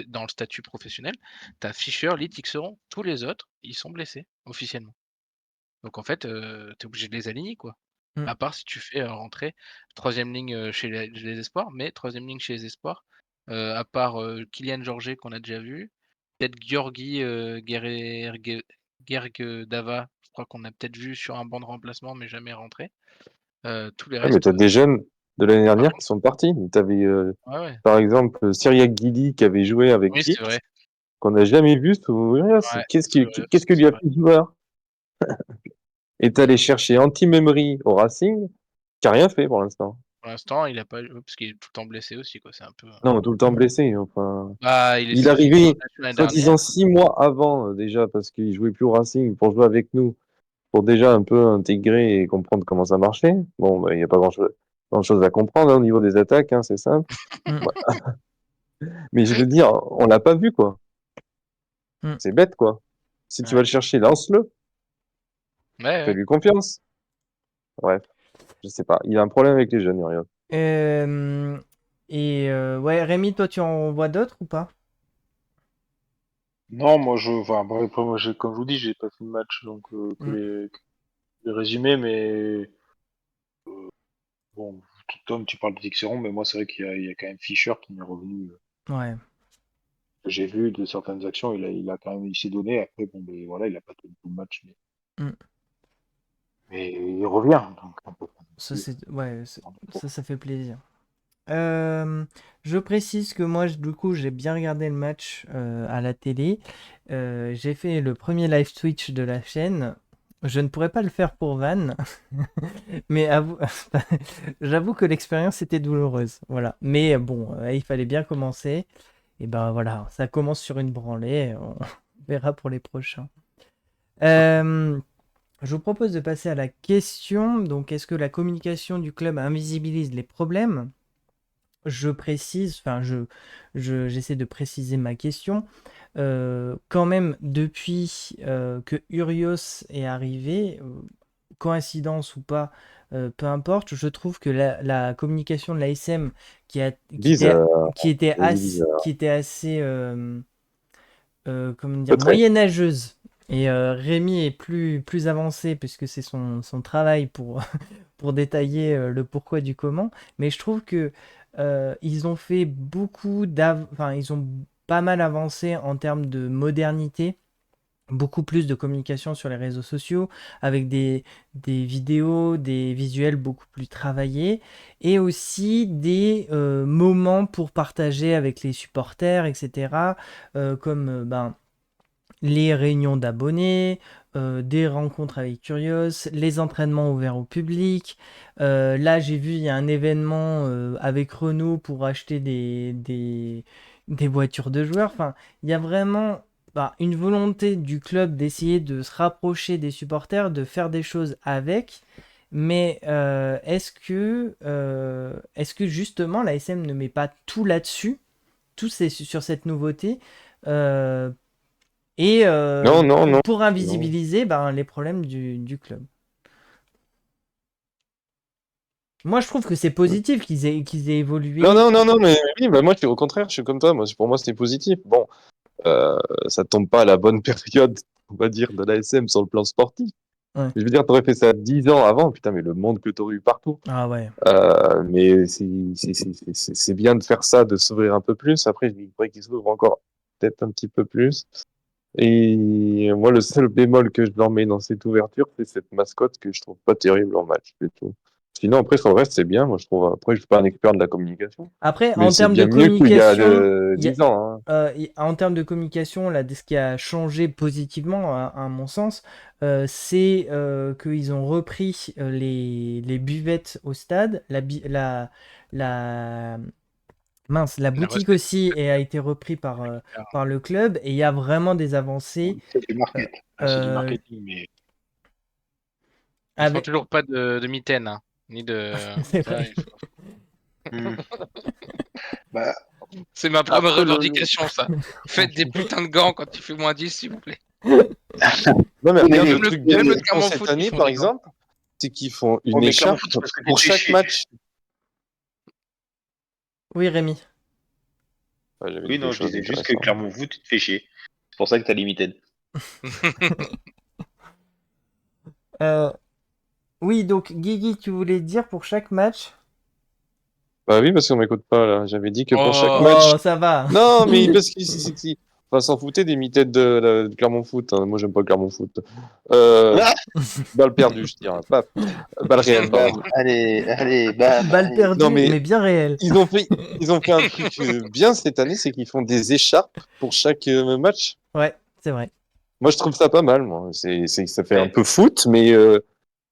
dans le statut professionnel, tu as Fischer, Lee, Tixeron. Tous les autres, ils sont blessés officiellement. Donc en fait, tu es obligé de les aligner, quoi. Mm. À part si tu fais rentrer troisième ligne chez les espoirs, mais troisième ligne chez les espoirs, à part Kylian Jorget qu'on a déjà vu, peut-être Georgi Gergedava, je crois qu'on a peut-être vu sur un banc de remplacement, mais jamais rentré. Tous les Ouais, mais restes, t'as des jeunes de l'année par dernière contre, qui sont partis. T'avais, ouais, ouais. par exemple, Cyriac Guidi qui avait joué avec Oui, c'est Vic, vrai. qu'on n'a jamais vu s'ouvrir. Ouais, Qu'est-ce c'est qui, vrai, qu'est-ce que lui c'est a vrai. fait ce joueur? Et t'es allé chercher Anti-Memory au Racing, qui a rien fait pour l'instant. Pour l'instant, il a pas parce qu'il est tout le temps blessé aussi, quoi. C'est un peu. Non, tout le temps blessé. Enfin, Bah, il il s'est fait une arrivait, prolongation l'année dernière. soi-disant 6 mois avant déjà, parce qu'il jouait plus au Racing pour jouer avec nous, pour déjà un peu intégrer et comprendre comment ça marchait. Bon, bah, il n'y a pas grand-chose à comprendre hein, au niveau des attaques, hein, c'est simple. Mm. Mais je veux dire, on l'a pas vu, quoi. Mm. C'est bête, quoi. Si tu vas Ouais. le chercher, lance-le. Ouais, ouais. Fais-lui confiance. Bref, je sais pas. Il a un problème avec les jeunes, Uriel. Euh, ouais, Rémi, toi, tu en vois d'autres ou pas? Non, enfin, bref, après, moi, comme je vous dis, j'ai pas fait de match, donc Mm. que les résumés, mais bon, Tom, tu parles de Dixeron, mais moi, c'est vrai qu'il y a quand même Fischer qui m'est revenu. Ouais. J'ai vu de certaines actions, il a quand même, il s'est donné. Après, bon, ben voilà, il a pas tenu tout le match, Mm. mais il revient, donc on peut pas non Ça, plus ouais, en faire trop. ça fait plaisir. Je précise que moi, du coup, j'ai bien regardé le match à la télé. J'ai fait le premier live Twitch de la chaîne. Je ne pourrais pas le faire pour Van, mais j'avoue que l'expérience était douloureuse. Voilà. Mais bon, il fallait bien commencer. Et ben voilà, ça commence sur une branlée. On verra pour les prochains. Euh, je vous propose de passer à la question. Donc, est-ce que la communication du club invisibilise les problèmes? Je précise, enfin, j'essaie de préciser ma question. Quand même, depuis que Urios est arrivé, coïncidence ou pas, peu importe, je trouve que la communication de l'ASM qui, Bizarre. C'est bizarre. qui était assez comment dire, Très. moyenâgeuse. Et Rémi est plus avancé puisque c'est son travail pour, pour détailler le pourquoi du comment. Mais je trouve que ils ont fait enfin, ils ont pas mal avancé en termes de modernité. Beaucoup plus de communication sur les réseaux sociaux, avec des vidéos, des visuels beaucoup plus travaillés, et aussi des moments pour partager avec les supporters, etc. Comme ben, les réunions d'abonnés, des rencontres avec Curios, les entraînements ouverts au public. Là, j'ai vu, il y a un événement avec Renault pour acheter des voitures de joueurs. Enfin, il y a vraiment bah, une volonté du club d'essayer de se rapprocher des supporters, de faire des choses avec. Mais est-ce que justement la SM ne met pas tout là-dessus, sur cette nouveauté euh, et Non, non, non. pour Non. invisibiliser ben, les problèmes du club. Moi, je trouve que c'est positif qu'ils aient Non, évolué. non, non, non, mais oui, bah moi, au contraire, je suis comme toi. Moi, pour moi, c'était positif. Bon, ça tombe pas à la bonne période, on va dire, de l'ASM sur le plan sportif. Ouais. Je veux dire, t'aurais fait ça 10 ans avant, putain, mais le monde que t'aurais eu partout. Ah ouais. Mais c'est bien de faire ça, de s'ouvrir un peu plus. Après, il faudrait qu'il s'ouvre encore peut-être un petit peu plus. Et moi, le seul bémol que je leur mets dans cette ouverture, c'est cette mascotte que je trouve pas terrible en match, c'est tout. Sinon, après, sur le reste, c'est bien. Moi, je trouve. Après, je suis pas un expert de la communication, Après, mais en c'est termes de bien mieux qu'il y a communication, il y a- 10 ans. Hein. en termes de communication, là, ce qui a changé positivement, à mon sens, c'est qu'ils ont repris les buvettes au stade, la, mince, la La boutique recette, aussi a été repris par le club et il y a vraiment des avancées. C'est du euh, c'est du euh, marketing, mais ils font avec... toujours pas de mitaine, hein, ni de C'est ça, vrai. il faut. Hmm. Bah, C'est ma première Après, revendication, ça. Faites des putains de gants quand il fait moins 10, s'il vous plaît. Non, mais Oui, regarde, mais le Même le, truc bien même le qu'ils font Clermont cette Foot, ils année, font par des gants. exemple, c'est qu'ils font Oh, une mais Clermont écharpe Foot, c'est parce que tu pour te fais chaque chier. match. Oui, Rémi. Ouais, j'avais Oui, dit quelque non, je chose disais juste que d'intéressant. Clermont Foot, tu te fais chier. C'est pour ça que t'as limited. Euh, oui, donc Guigui, tu voulais dire pour chaque match? Bah oui, parce qu'on m'écoute pas là. J'avais dit que pour chaque Oh, match. Oh, ça va. Non, mais parce qu'il enfin, s'en foutait des mi-têtes de Clermont Foot, hein. Moi, j'aime pas Clermont Foot. Euh, Ah balle perdue, je dirais. Pas balle réelle, pardon. bam, allez, bam, Balle allez. Non, perdue, mais mais bien réelle. ils ont fait un truc bien cette année, c'est qu'ils font des écharpes pour chaque match. Ouais, c'est vrai. Moi, je trouve ça pas mal. Moi, ça fait un Mais- peu foot, mais je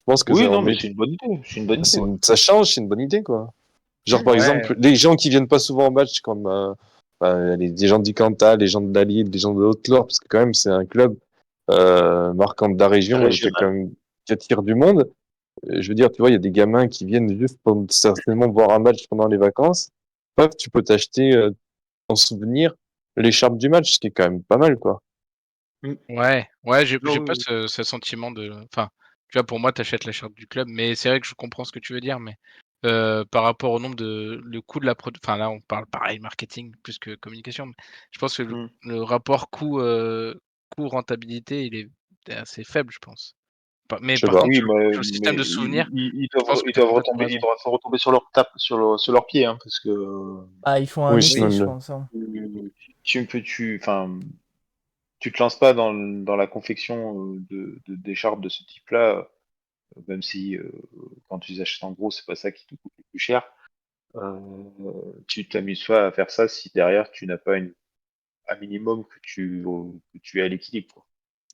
pense que Oui, ça en non, mais met. c'est une bonne idée. C'est une bonne idée, ouais. Ça change, c'est une bonne idée, quoi. Genre, par ouais. exemple, les gens qui viennent pas souvent au match, comme les gens du Cantal, les gens de la Lille, les gens de Haute-Loire, parce que quand même, c'est un club marquant de la région et qui, a Régional. quand même, qui attire du monde. Je veux dire, tu vois, il y a des gamins qui viennent juste pour certainement voir un match pendant les vacances. Paf, tu peux t'acheter en souvenir l'écharpe du match, ce qui est quand même pas mal, quoi. Ouais, Non, j'ai oui, pas oui. ce sentiment de. Enfin, tu vois, pour moi, t'achètes la charte du club, mais c'est vrai que je comprends ce que tu veux dire, mais par rapport au nombre de. Le coût de la production. Enfin, là, on parle pareil, marketing plus que communication, mais je pense que Hmm. le rapport coût-rentabilité, il est assez faible, je pense. Mais Je sais par pas. contre, Oui, sur le système mais de souvenirs, je pense que ils t'as doivent totalement retomber, raison. retomber sur leur tape, sur leur pied, hein, parce que Ah, ils font un Oui, métier, sinon, je pense, hein. enfin, tu te lances pas dans la confection d'écharpes de ce type-là, même si quand tu les achètes en gros, c'est pas ça qui te coûte le plus cher. Euh, tu t'amuses pas à faire ça si derrière tu n'as pas un minimum que tu es à l'équilibre, quoi.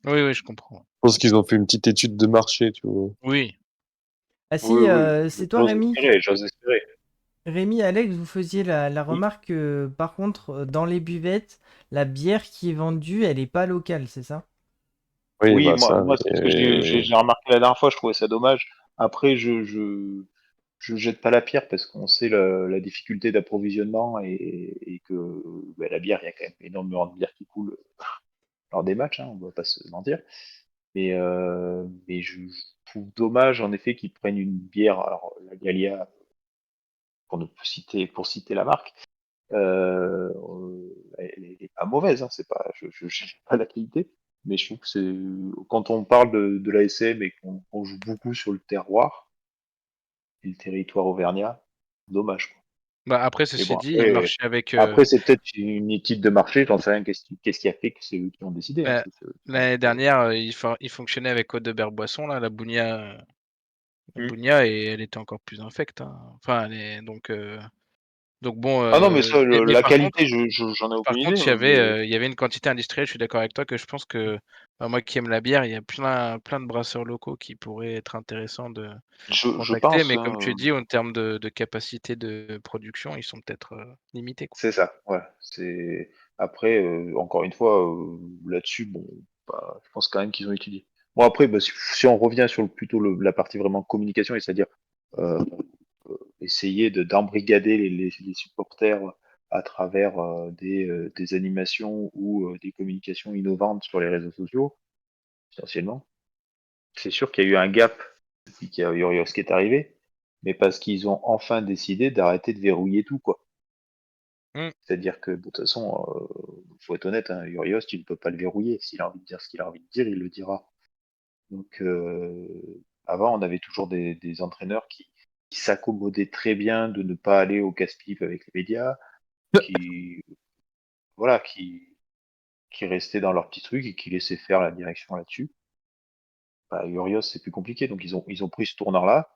Oui, je comprends. je pense qu'ils ont fait une petite étude de marché, tu vois. Oui. Ah Oui, si, oui, c'est toi, Rémi? j'ose espérer. Rémi, Alex, vous faisiez la Oui, remarque que, par contre, dans les buvettes, la bière qui est vendue, elle est pas locale, c'est ça? Oui, oui, bah ça. moi c'est ce que j'ai remarqué la dernière fois, je trouvais ça dommage. Après, je jette pas la pierre parce qu'on sait la difficulté d'approvisionnement et que bah, la bière, il y a quand même énormément de bière qui coule lors des matchs, hein, on va pas se mentir. Mais je trouve dommage en effet qu'ils prennent une bière, alors la Gallia, pour citer la marque, elle est pas mauvaise, hein, c'est pas, je cherche pas la qualité, mais je trouve que c'est quand on parle de l'ASM et qu'on joue beaucoup sur le terroir et le territoire auvergnat, dommage, quoi. Bah, après, Mais ceci bon, dit, marché avec. après c'est peut-être une étude de marché, j'en sais rien, qu'est-ce qui a fait que c'est eux qui ont décidé, hein, Bah, c'est eux qui ont l'année fait. dernière, il fonctionnait avec Eau-de-Berre Boisson, là, la Hmm. Bounia, et elle était encore plus infecte, hein. Enfin, donc bon, Ah non, mais ça, mais la qualité, j'en ai aucune par idée, contre, hein, mais il y avait une quantité industrielle. Je suis d'accord avec toi que je pense que moi qui aime la bière, il y a plein de brasseurs locaux qui pourraient être intéressants de je contacter. pense, Mais comme hein, tu dis, en termes de capacité de production, ils sont peut-être limités, quoi. c'est ça, ouais. C'est après, encore une fois, là-dessus, bon, bah, je pense quand même qu'ils ont étudié. Bon après, bah, si on revient sur plutôt la partie vraiment communication, et c'est-à-dire euh, essayer d'embrigader les supporters à travers des animations ou des communications innovantes sur les réseaux sociaux, essentiellement. C'est sûr qu'il y a eu un gap depuis qu'il y a Urios qui est arrivé, mais parce qu'ils ont enfin décidé d'arrêter de verrouiller tout, quoi. Mm. C'est-à-dire que, de toute façon, faut être honnête, hein, Urios, tu ne peux pas le verrouiller. S'il a envie de dire ce qu'il a envie de dire, il le dira. Donc, avant, on avait toujours des entraîneurs qui s'accommodaient très bien de ne pas aller au casse-pipe avec les médias, qui, voilà, qui restaient dans leur petit truc et qui laissaient faire la direction là-dessus. Bah, Urios, c'est plus compliqué. Donc, ils ont pris ce tournant-là.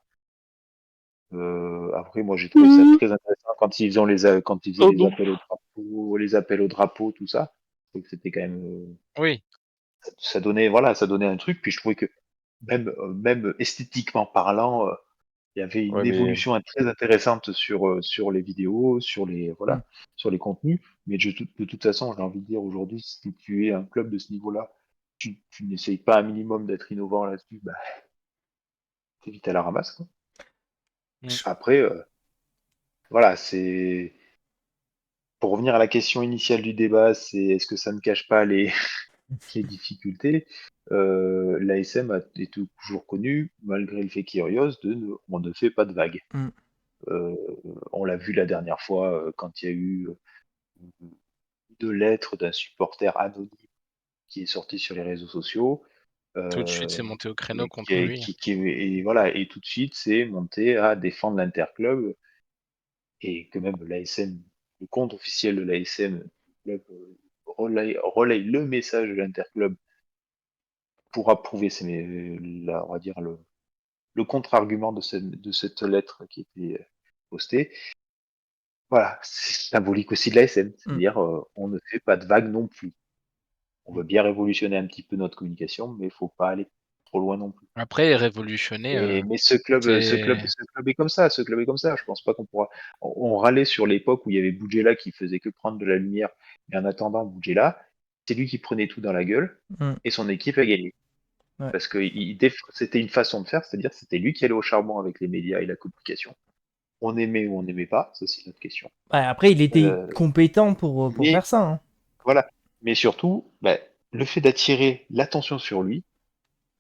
Après, moi, j'ai trouvé ça très intéressant quand quand ils faisaient Pardon. les appels au drapeau, tout ça. Je trouvais que c'était quand même, Oui, ça donnait, voilà, ça donnait un truc. Puis je trouvais que même esthétiquement parlant, il y avait Ouais, une mais évolution très intéressante sur les vidéos, Hmm. voilà, sur les contenus. Mais de toute façon, j'ai envie de dire aujourd'hui, si tu es un club de ce niveau-là, tu n'essayes pas un minimum d'être innovant là-dessus, bah, t'es vite à la ramasse, quoi. Mm. Après, voilà, c'est pour revenir à la question initiale du débat, c'est est-ce que ça ne cache pas les, les difficultés? L'ASM est toujours connu, malgré le fait Kyrgios, on ne fait pas de vagues. Mm. On l'a vu la dernière fois quand il y a eu 2 lettres d'un supporter anonyme qui est sorti sur les réseaux sociaux. Tout de suite, c'est monté au créneau Et contre lui. et voilà, et tout de suite, c'est monté à défendre l'interclub et que même l'ASM, le compte officiel de l'ASM, le club, relaye le message de l'interclub pour approuver on va dire le contre-argument de cette lettre qui était postée. Voilà, c'est symbolique aussi de l'ASM, c'est-à-dire on ne fait pas de vagues non plus. On veut bien révolutionner un petit peu notre communication, mais il faut pas aller trop loin non plus. Après, révolutionner, Mais ce club, c'est. ce club est comme ça, ce club est comme ça. Je pense pas qu'on pourra. On râlait sur l'époque où il y avait Boudjela qui faisait que prendre de la lumière. Et en attendant Boudjela, c'est lui qui prenait tout dans la gueule Mm. et son équipe a gagné. Ouais. Parce que c'était une façon de faire, c'est-à-dire c'était lui qui allait au charbon avec les médias et la communication. On aimait ou on n'aimait pas, ça c'est notre question. Ouais, après, il était Euh, compétent pour mais faire ça. Hein. voilà. Mais surtout, le fait d'attirer l'attention sur lui,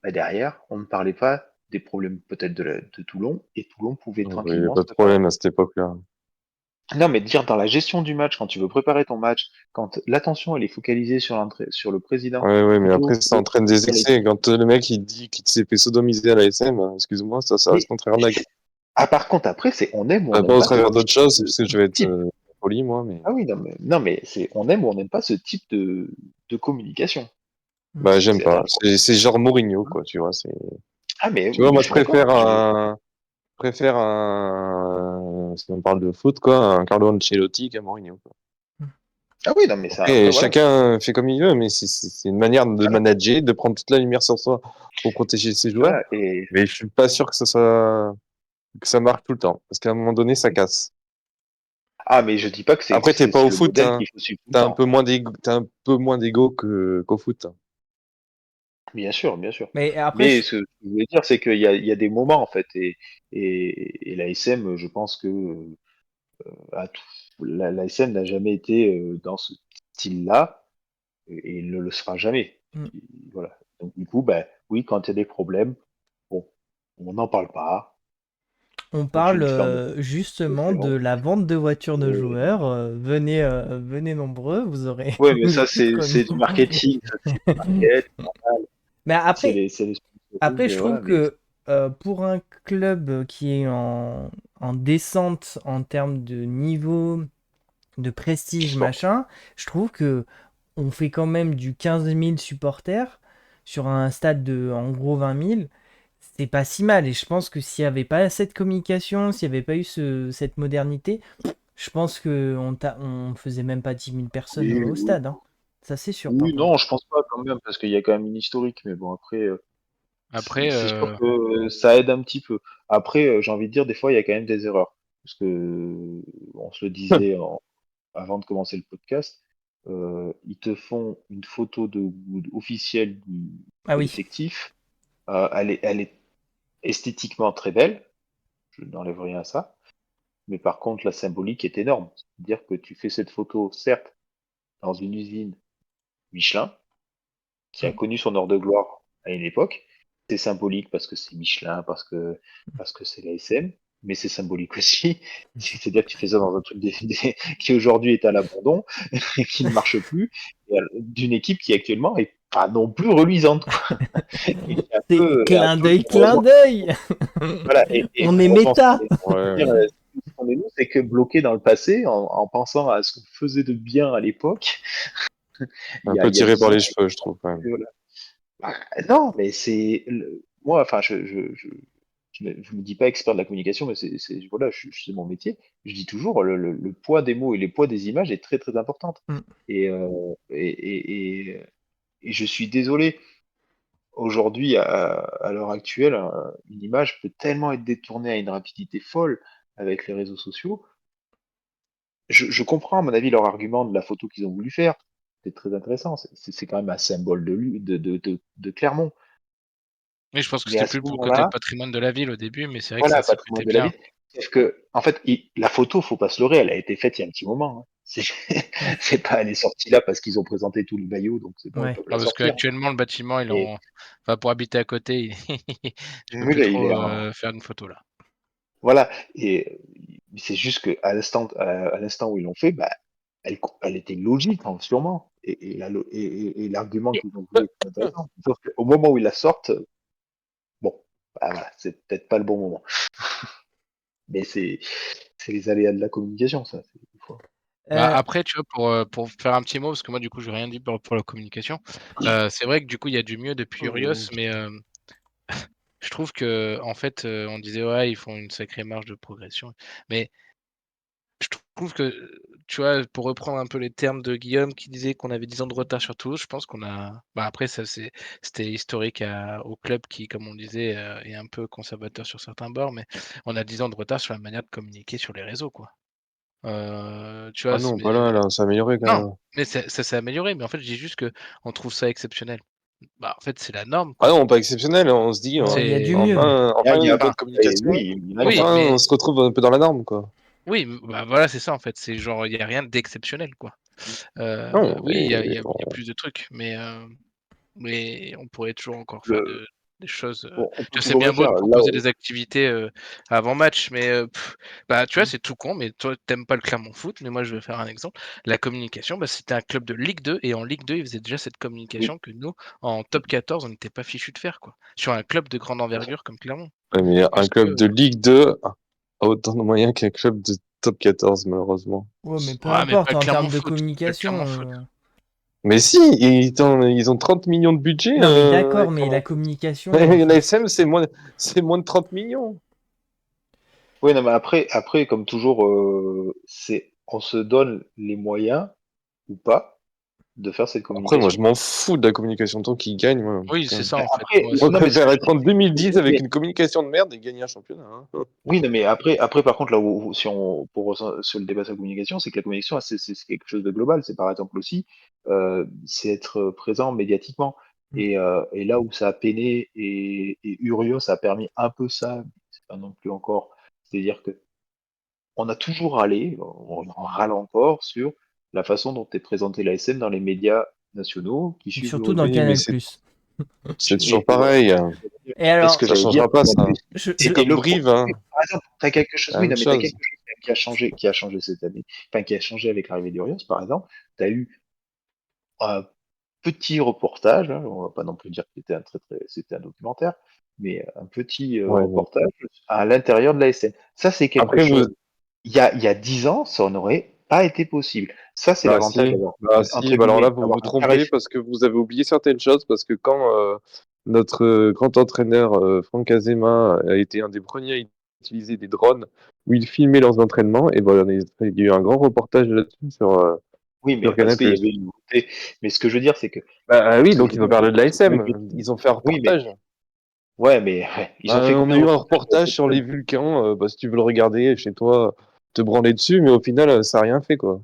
derrière, on ne parlait pas des problèmes peut-être de Toulon, et Toulon pouvait Il n'y a tranquillement pas se de préparer. problème à cette époque-là. Non, mais dire dans la gestion du match, quand tu veux préparer ton match, quand l'attention elle est focalisée sur le président, Ouais, mais plutôt après, ça que entraîne des sur excès. l'équipe. Quand le mec, il dit qu'il s'est fait sodomiser à la SM, excuse-moi, ça reste Mais contraire à la gueule. par contre, après, c'est on aime ou on Pas n'aime au pas ce travers type d'autres choses, de parce que je vais être type. poli, moi, mais. Ah oui, non, mais c'est on aime ou on n'aime pas ce type de communication. Bah, j'aime pas. Alors, C'est genre Mourinho, quoi, tu vois. ah mais Tu vois, oui, moi, je suis d'accord. préfère si on parle de foot, quoi, un Carlo Ancelotti qu'un Mourinho, quoi. Ah oui, non, mais ça, Après, après voilà. chacun fait comme il veut, mais c'est une manière de manager, de prendre toute la lumière sur soi pour protéger ses joueurs. Voilà, et Mais je suis pas sûr que ça marche tout le temps. Parce qu'à un moment donné, ça casse. mais je dis pas que Après, t'es pas c'est au le foot, modèle hein. qu'il faut suivre tout le temps. T'as un peu moins d'ego qu'au foot, hein. Bien sûr, bien sûr. Mais après, Mais ce que je voulais dire, c'est qu'il y a des moments, en fait, et l'ASM, je pense que l'ASM n'a jamais été dans ce style-là, et il ne le sera jamais. Mm. Voilà. Donc, du coup, oui, quand il y a des problèmes, bon, on n'en parle pas, on on parle continue de faire notre justement de saison. la vente de voitures de Et- joueurs. Venez nombreux, vous aurez Ouais, mais le ça, titre c'est du marketing, ça, c'est du market, Mais après, c'est les après, je sponsoring, trouve voilà, mais que pour un club qui est en descente en termes de niveau, de prestige, bon. machin, je trouve que on fait quand même du 15 000 supporters sur un stade de en gros 20 000. C'est pas si mal. Et je pense que s'il n'y avait pas cette communication, s'il n'y avait pas eu cette modernité, je pense on faisait même pas 10 000 personnes Oui, au oui. stade. Hein. Ça, c'est sûr, par Oui, contre. non, je pense pas quand même, parce qu'il y a quand même une historique, mais bon, après, Après, c'est sûr que ça aide un petit peu. Après, j'ai envie de dire, des fois, il y a quand même des erreurs. Parce que, on se le disait avant de commencer le podcast, ils te font une photo officielle Ah de oui. l'effectif. Elle est esthétiquement très belle, je n'enlève rien à ça, mais par contre, la symbolique est énorme. C'est-à-dire que tu fais cette photo, certes, dans une usine Michelin, qui a connu son heure de gloire à une époque. C'est symbolique parce que c'est Michelin, parce que c'est l'ASM, mais c'est symbolique aussi. C'est-à-dire que tu fais ça dans un truc qui aujourd'hui est à l'abandon, qui ne marche plus, d'une équipe qui actuellement est pas non plus reluisante, quoi. Et qui C'est est un clin peu d'œil, clin d'œil. voilà, et On est malheureusement, méta. Ouais. ce qu'on est nous, c'est que bloqué dans le passé, en pensant à ce qu'on faisait de bien à l'époque, Un peu il y a tiré par 10 ans, les cheveux, je trouve, quand même. voilà. Non, mais moi, enfin, je me dis pas expert de la communication, mais voilà, c'est mon métier. Je dis toujours, le poids des mots et le poids des images est très très importante. Mm. Et, euh, et, et, et, et je suis désolé. Aujourd'hui, à l'heure actuelle, une image peut tellement être détournée à une rapidité folle avec les réseaux sociaux. Je comprends, à mon avis, leur argument de la photo qu'ils ont voulu faire. C'est très intéressant. C'est quand même un symbole de Clermont. oui, je pense que Mais c'était à ce plus pour le côté moment-là, patrimoine de la ville au début, mais c'est vrai que voilà, ça patrimoine prêtait de la bien. ville. Sauf que, en fait, la photo, faut pas se leurrer, elle a été faite il y a un petit moment, hein. C'est c'est pas, elle est sortie là parce qu'ils ont présenté tous les maillots, donc c'est pas, on Ouais. peut pas Ah, la parce sortir. qu'actuellement, le bâtiment, il Et en... enfin, pour habiter à côté, tu peux oui, plus là, il trop est en, faire une photo là. voilà. Et c'est juste que à l'instant où ils l'ont fait, bah, elle était logique, hein, sûrement. Et l'argument qu'ils ont voulu était intéressant. Sauf qu'au moment où ils la sortent, bon, bah, voilà, c'est peut-être pas le bon moment. Mais c'est les aléas de la communication, ça. Des fois. Bah, Euh, après, tu vois, pour faire un petit mot, parce que moi, du coup, j'ai rien dit pour la communication. C'est vrai que du coup, il y a du mieux depuis Urios, mais je trouve que en fait, on disait ouais, ils font une sacrée marge de progression, mais je trouve que, tu vois, pour reprendre un peu les termes de Guillaume qui disait qu'on avait 10 ans de retard sur Toulouse, je pense qu'on a. Bah après, ça c'était historique au club qui, comme on disait, est un peu conservateur sur certains bords, mais on a 10 ans de retard sur la manière de communiquer sur les réseaux, quoi. Tu Ah vois, non, pas là, là, ça s'est amélioré quand non, même. mais ça s'est amélioré, mais en fait, je dis juste que on trouve ça exceptionnel. Bah, en fait, c'est la norme, Ah quoi. non, pas exceptionnel, on se dit, bon, il y a C'est du mieux. enfin Il y une a, bonne enfin, communication, oui, il y en a oui, mieux. enfin mais on se retrouve un peu dans la norme, quoi. oui, bah, voilà, c'est ça, en fait. C'est genre, il y a rien d'exceptionnel, quoi. Non, Oui, il y a mais il y a bon, il y a plus de trucs, mais on pourrait toujours encore faire Le, des choses, on peut tu vois, c'est toujours bien le beau faire. de Là, proposer des activités, avant match, mais bah, tu vois, c'est tout con, mais toi, tu pas le Clermont Foot, mais moi, je vais faire un exemple. La communication, bah, c'était un club de Ligue 2 et en Ligue 2, ils faisaient déjà cette oui, communication que nous, en top 14, on n'était pas fichus de faire, quoi. Sur un club de grande envergure comme Clermont. ouais, mais un Parce club que de Ligue 2 a autant de moyens qu'un club de top 14, malheureusement. Ouais, mais peu ouais, mais importe, pas en termes Clermont de Foot, pas communication. Clermont Foot. Mais si, ils ont 30 millions de budget, Non, mais d'accord, mais la Clermont Foot. communication. Enfin, La SM, c'est moins de 30 millions. oui, non, mais après, comme toujours, on se donne les moyens ou pas de faire cette Après, moi, communication. je m'en fous de la communication tant qu'ils gagnent, moi. Oui, c'est Putain. ça, Mais en fait. après, Moi Moi, aussi. je non, mais ce que préfère je être en dis, 2010 avec mais- une communication de merde et gagner un championnat. Hein. oui, non, mais après, par contre, là où, si on, pour sur le débat sur la communication, c'est que la communication, c'est quelque chose de global. C'est par exemple aussi, c'est être présent médiatiquement. Et là où ça a peiné et Urios, ça a permis un peu ça, c'est pas non plus encore. C'est-à-dire que on a toujours râlé, on en râle encore sur la façon dont est présentée la SN dans les médias nationaux qui suivent le surtout dans rugby. Oui, mais Canal+. c'est toujours Et voilà. pareil. Et Et ce que alors, Ça j'allais dire, changera pas, ça. C'est et comme le Brive, hein. par exemple, t'as quelque chose, La oui, même non, mais t'as chose. quelque chose qui a changé cette année, enfin, qui a changé avec l'arrivée d'Urios, par exemple, t'as eu un petit reportage, hein, on va pas non plus dire que c'était un documentaire, mais un petit Ouais, mais reportage à l'intérieur de la SN. Ça, c'est quelque après, vous... chose. Il y a 10 ans, ça n'aurait pas été possible. Ça, c'est Bah l'avantage si, d'avoir, bah si, entre bah alors là, guillemets, vous d'avoir vous un carré. trompez parce que vous avez oublié certaines choses, parce que quand notre grand entraîneur Franck Azema a été un des premiers à utiliser des drones où il filmait leurs entraînements, et voilà, il y a eu un grand reportage là-dessus Oui, mais sur parce Canal+. qu'il y avait une nouveauté. Mais ce que je veux dire, c'est que, Bah oui, ce que je donc veux ils ont dire, parlé c'est de que le l'ASM, métier. ils ont fait un Oui, mais, reportage. ouais, mais ils ont fait On a combien de eu un reportages sur reportage ce sur club? les Vulcans, bah, si tu veux le regarder chez toi, te branler dessus, mais au final, ça a rien fait, quoi.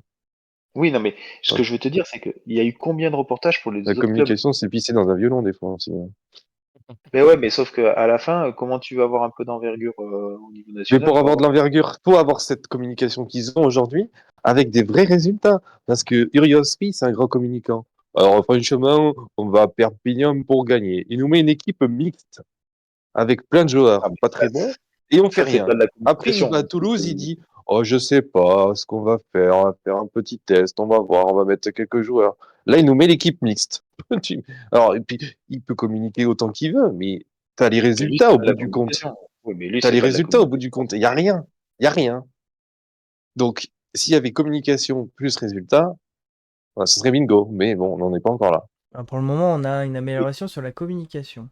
Oui, non, mais ce que je veux te dire, c'est qu'il y a eu combien de reportages pour La les autres clubs? communication, c'est pisser dans un violon, des fois, aussi, hein. Mais ouais, mais sauf qu'à la fin, comment tu vas avoir un peu d'envergure au niveau Mais national pour pour avoir de avoir. l'envergure, faut avoir cette communication qu'ils ont aujourd'hui avec des vrais résultats. Parce que Urios, oui, c'est un grand communicant. Alors, franchement, on va à Perpignan pour gagner. Il nous met une équipe mixte avec plein de Ah, joueurs mais pas très ça, bons et on fait c'est pas rien. de la Après, il va à communication, hein. Toulouse, il dit, oh, je sais pas ce qu'on va faire. On va faire un petit test. On va voir. On va mettre quelques joueurs. Là, il nous met l'équipe mixte. Alors, et puis, il peut communiquer autant qu'il veut, mais t'as les Mais lui, résultats c'est au pas de bout la du compte. communication. Oui, mais lui, T'as c'est les pas de la résultats au bout du communication. compte. Il y a rien. Il y a rien. Donc, s'il y avait communication plus résultat, bah, ce serait bingo. Mais bon, on n'en est pas encore là. pour le moment, on a une amélioration sur la communication.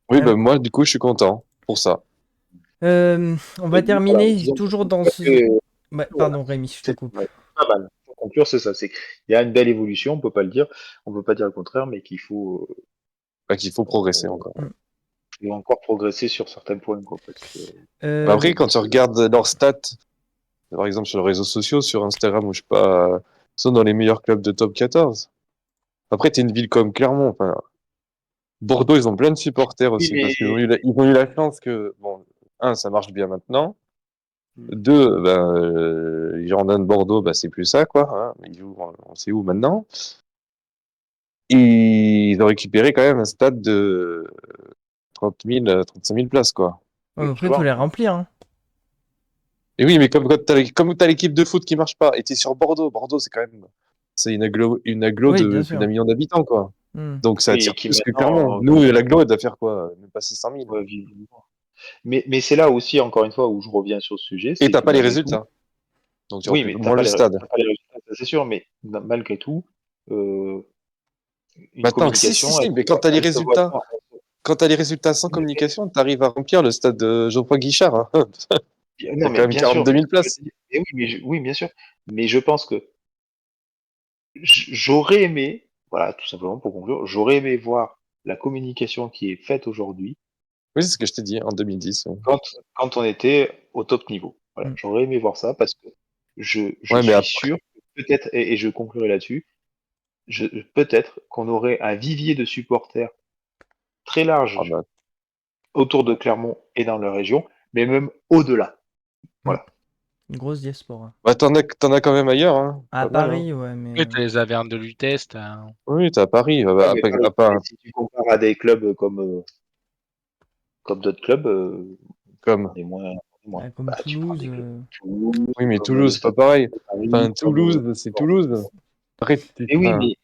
Oui, Alors, ben moi, du coup, je suis content pour ça. on va Voilà, terminer disons toujours dans parce ce. que, Ouais, voilà, pardon, Rémi, je te c'est coupe. ouais, pas mal. Pour conclure, c'est ça. C'est qu'il y a une belle évolution, on peut pas le dire, on peut pas dire le contraire, mais qu'il faut, Bah, qu'il faut progresser on, encore. Mm. faut encore progresser sur certains points, quoi, parce que Bah, Euh, après, quand tu regardes leurs stats, par exemple sur les réseaux sociaux, sur Instagram ou je sais pas, ils sont dans les meilleurs clubs de top 14. Après, t'es une ville comme Clermont. Enfin, Bordeaux, ils ont plein de supporters oui, aussi mais parce qu'ils ont eu la chance que, bon, ça marche bien maintenant. 2, les Girondins de Bordeaux, c'est plus ça, quoi. Hein. Ils jouent, on sait où maintenant. Et ils ont récupéré quand même un stade de 30 000, 35 000 places, quoi. Ouais, après, il faut les remplir. Hein. Et oui, mais comme t'as l'équipe de foot qui marche pas, et t'es sur Bordeaux, Bordeaux, c'est une agglo Oui, de bien plus sûr. d'1 million d'habitants, quoi. Hmm. Donc ça Oui, attire et qui plus que maintenant, Clermont. Nous, l'agglo, elle doit faire quoi? Même pas 600 000. ouais, visiblement. Mais c'est là aussi, encore une fois, où je reviens sur ce sujet, Et c'est t'as que pas les malgré tout, résultats. Donc tu oui, remplis mais moins le stade. t'as pas les résultats, ça, c'est sûr, mais malgré tout, une Attends, si, communication, mais quand t'as les elle se voit résultats, pas. quand t'as les résultats sans communication, t'arrives à remplir le stade de Geoffroy Guichard. Hein. Non, T'as quand mais même bien sûr, 42 mais 000 ce que je places. dis, mais oui, oui, bien sûr. Mais je pense que j'aurais aimé, voilà, tout simplement pour conclure, j'aurais aimé voir la communication qui est faite aujourd'hui Oui, c'est ce que je t'ai dit en 2010. Ouais, quand, quand on était au top niveau. Voilà, Hmm. j'aurais aimé voir ça parce que je ouais mais suis après, sûr que peut-être, et je conclurai là-dessus, peut-être qu'on aurait un vivier de supporters très ah large bah, autour de Clermont et dans la région, mais même au-delà. Hmm. Voilà. Une grosse diaspora. t'en as quand même ailleurs, hein. À Pas mal, hein. Paris, ouais, mais. Oui, t'as les Avernes de Lutèce, Oui, t'es à Paris. Ouais, mais À Paris, si tu compares à des clubs comme d'autres clubs, comme. on est moins. Comme Bah, tu prends Toulouse. des clubs comme Toulouse, Oui, mais comme le Toulouse, c'est pas Stade pareil. de Paris, Enfin, comme Toulouse, c'est Bordeaux. Toulouse. Après, Mais oui,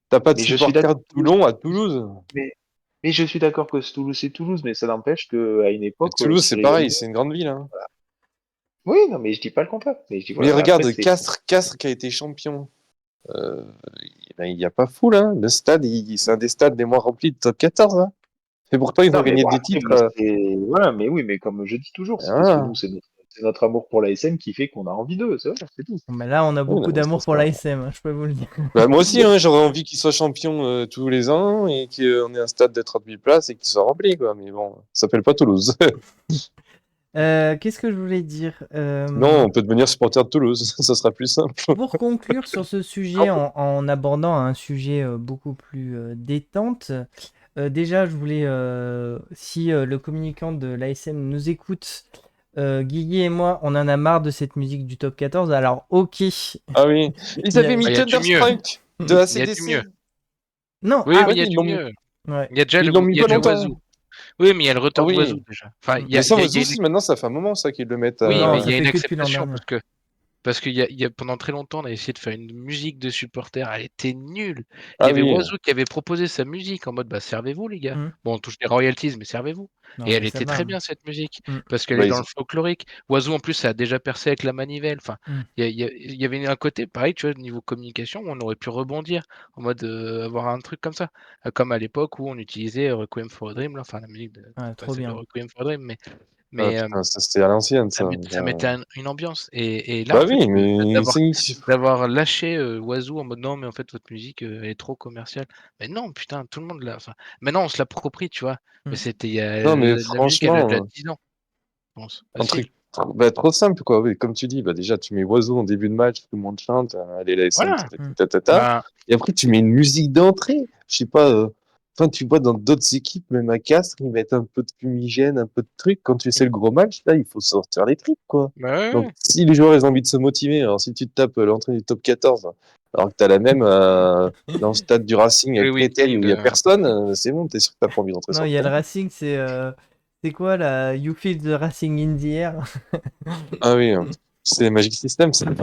t'as pas de mais je suis supporters d'accord. de Toulon à Toulouse. Mais, mais je suis d'accord que Toulouse, c'est Toulouse, mais ça n'empêche qu'à une Et époque, Toulouse, c'est Cyril pareil, Hanouna. c'est une grande ville. Hein. Oui, non, mais je dis pas le contraire. Mais je dis Mais voilà. Après, regarde, c'est. Castres qui a été champion. Euh, il n'y a pas foule, hein. Le stade, c'est un des stades les moins remplis de top 14. Hein. Et pourtant, ils ont Non, mais gagné bon, des après, titres. mais c'est. Voilà, mais oui, mais comme je dis toujours, c'est parce que Voilà. nous, c'est notre amour pour la SM qui fait qu'on a envie d'eux, c'est tout. Bon, bah là, on a Oui, non, beaucoup mais d'amour pour l'ASM, hein, je peux vous le dire. bah, moi aussi, hein, j'aurais envie qu'ils soient champions tous les ans et qu'on ait un stade de 30 000 places et qu'il soit rempli, quoi. Mais bon, ça s'appelle pas Toulouse. Qu'est-ce que je voulais dire Non, on peut devenir supporter de Toulouse, ça sera plus simple. Pour conclure sur ce sujet, en abordant un sujet beaucoup plus détente, déjà, je voulais, si le communicant de l'ASM nous écoute, Guigui et moi, on en a marre de cette musique du top 14. Alors, ok. Ah oui, ils Il y a- avaient mis Il y a du mieux. Thunderstruck de Il y a du mieux. ACDC. Non, Oui, ah, mais il y a Ils du l'ont mis, mieux. ouais. Il y a déjà ils l'ont mis il y a pas déjà longtemps. Oiseau. Oui, mais il y a le Ah retour d'Oiseau oui, déjà. Enfin, Mm. mais ça, il y a Oiseau une... aussi, maintenant, ça fait un moment, ça, qu'ils le mettent Oui, Non, mais il ça y a fait une que depuis l'an acceptation dernier. parce qu'il y a pendant très longtemps, on a essayé de faire une musique de supporters, elle était nulle. Il y Ah avait oui, Oiseau qui avait proposé sa musique en mode bah servez-vous les gars. Mm. Bon, on touche les royalties, mais servez-vous. Non, Et elle mais ça était va. très bien cette musique Mm. parce qu'elle bah, est dans le folklorique. Oiseau en plus, ça a déjà percé avec la manivelle. Enfin, Mm. il y avait un côté pareil, tu vois, niveau communication, où on aurait pu rebondir en mode avoir un truc comme ça, comme à l'époque où on utilisait Requiem for a Dream, là, enfin la musique de, Ouais, pas trop celle de bien. Requiem for a Dream, ah, mais putain, ça, c'était à l'ancienne, ça. ça mettait une ambiance. Et là, Bah en fait, oui, mais d'avoir lâché Oiseau en mode non, mais en fait, votre musique elle est trop commerciale. Mais non, putain, tout le monde l'a. Enfin, maintenant, on se l'approprie, tu vois. Mais Mm. c'était non, mais la musique, elle a déjà franchement, 10 ans, je pense. un Facile. truc trop simple, quoi. Oui, comme tu dis, bah déjà, tu mets Oiseau en début de match, tout le monde chante, allez, la SM, Voilà. Mm. ta. Bah, Et après, tu mets une musique d'entrée. Je sais pas, enfin, tu vois, dans d'autres équipes, même à Castres, ils mettent un peu de fumigène, un peu de trucs. Quand tu sais le gros match, là, il faut sortir les trucs, quoi. ouais, Donc, ouais. si les joueurs, ils ont envie de se motiver, alors si tu te tapes l'entrée du top 14, alors que t'as la même dans le stade du Racing à Le Créteil où week-end. il y a personne, c'est bon, t'es sûr que t'as pas envie d'entrer Non, sur il le y a le terrain. Racing, c'est quoi là? You feel the Racing in the air. Ah oui, c'est Magic System, ça. Ouais.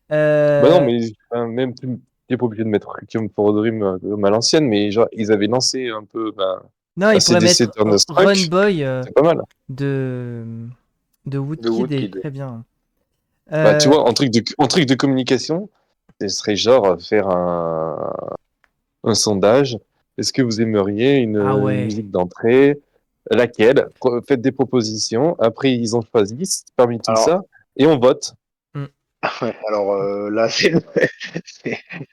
Bah non, Euh, mais enfin, même t'es pas obligé de mettre Requiem for a Dream comme à l'ancienne, mais genre, ils avaient lancé un peu Non, il pourrait ACDC mettre Run Thunderstruck, Boy c'est pas mal. de, de De Woodkid est Woodkid. très bien. Bah, tu Euh, vois, en truc de communication, ce serait genre faire un sondage. Est-ce que vous aimeriez ah une ouais. musique d'entrée? Laquelle? Faites des propositions. Après, ils en choisissent parmi tout Alors, ça et on vote. Mm. ouais, alors là, c'est.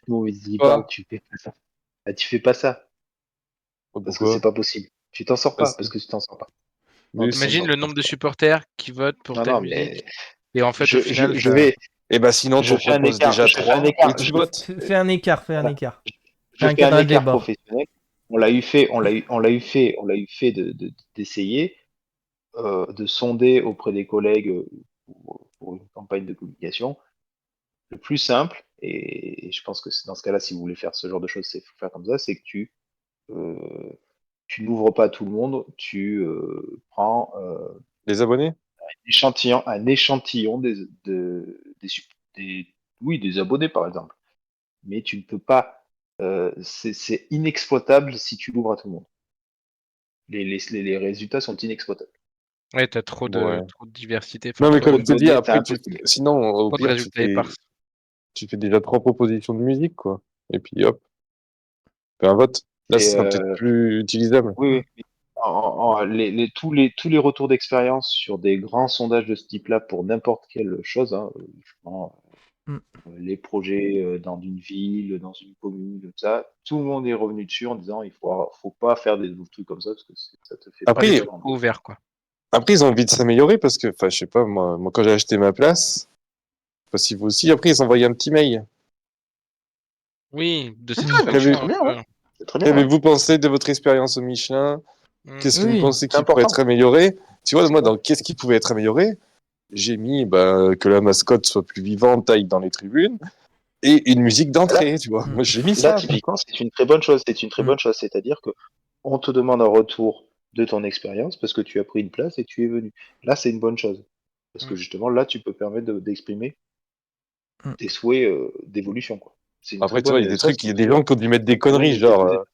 Non, mais dis pas, Quoi? tu fais pas ça. Ah, tu fais pas ça, parce que c'est Pourquoi? pas possible. Tu t'en sors pas, Parce- parce que tu t'en sors pas. Non, mais tu t'en si. Imagine sors le pas. nombre de supporters qui votent pour Non, telle non, mais musique. Et en fait, au final, je ça. vais, Eh ben sinon, je t'en fais un proposes écart, déjà je fais un 3 écart, et tu votes. Fais un écart, fais un voilà. écart. Fais Je un fais un quadrat de écart bord. professionnel. On l'a eu fait d'essayer de sonder auprès des collègues pour une campagne de communication, le plus simple, et je pense que dans ce cas-là, si vous voulez faire ce genre de choses, c'est faut faire comme ça, c'est que euh, tu n'ouvres pas à tout le monde, tu prends Les abonnés? un échantillon des- oui, des abonnés, par exemple. Mais tu ne peux pas, c'est inexploitable si tu l'ouvres à tout le monde. Les résultats sont inexploitables. Ouais, t'as trop Ouais. trop de diversité, enfin Non, mais Trop trop comme de je te dis, données, c'est après, impossible. sinon, au de pire, résultats épars. tu fais déjà 3 propositions de musique, quoi. Et puis hop, fais un vote. Là, ce Et, sera peut-être plus utilisable. oui, oui. Tous les retours d'expérience sur des grands sondages de ce type-là pour n'importe quelle chose, hein, je prends, Mm. les projets dans une ville, dans une commune, comme ça, tout le monde est revenu dessus en disant faut pas faire des trucs comme ça parce que ça te fait pas Pas des Après, très trucs grand. ouverts, quoi. après, ils ont envie de s'améliorer parce que, enfin, je sais pas, moi, quand j'ai acheté ma place, je sais pas si vous aussi, après, ils envoyaient un petit mail. Oui, de C'est très bien, satisfaction c'est Qu'avez- très un bien, ouais. peu. C'est très bien, ouais. Qu'avez-vous pensé de votre expérience au Michelin? Mmh. Qu'est-ce que vous Oui, pensez C'est qui pourrait important. être amélioré? Tu vois, C'est moi, vrai. dans qu'est-ce qui pouvait être amélioré, j'ai mis que la mascotte soit plus vivante, aille dans les tribunes, et une musique Là, d'entrée, tu vois. Mm. Moi, j'ai mis là, ça. Quoi. typiquement, c'est une très bonne chose. C'est une très Mm. bonne chose. C'est-à-dire que on te demande un retour de ton expérience parce que tu as pris une place et que tu es venu. Là, c'est une bonne chose. Parce que Mm. justement, là, tu peux permettre d'exprimer Mm. tes souhaits d'évolution, quoi. C'est une très Après, tu vois, il y a bonne. des Ça, trucs, c'est il y a une des très gens bonne. qui ont dû mettre des Très bonne conneries, idée. genre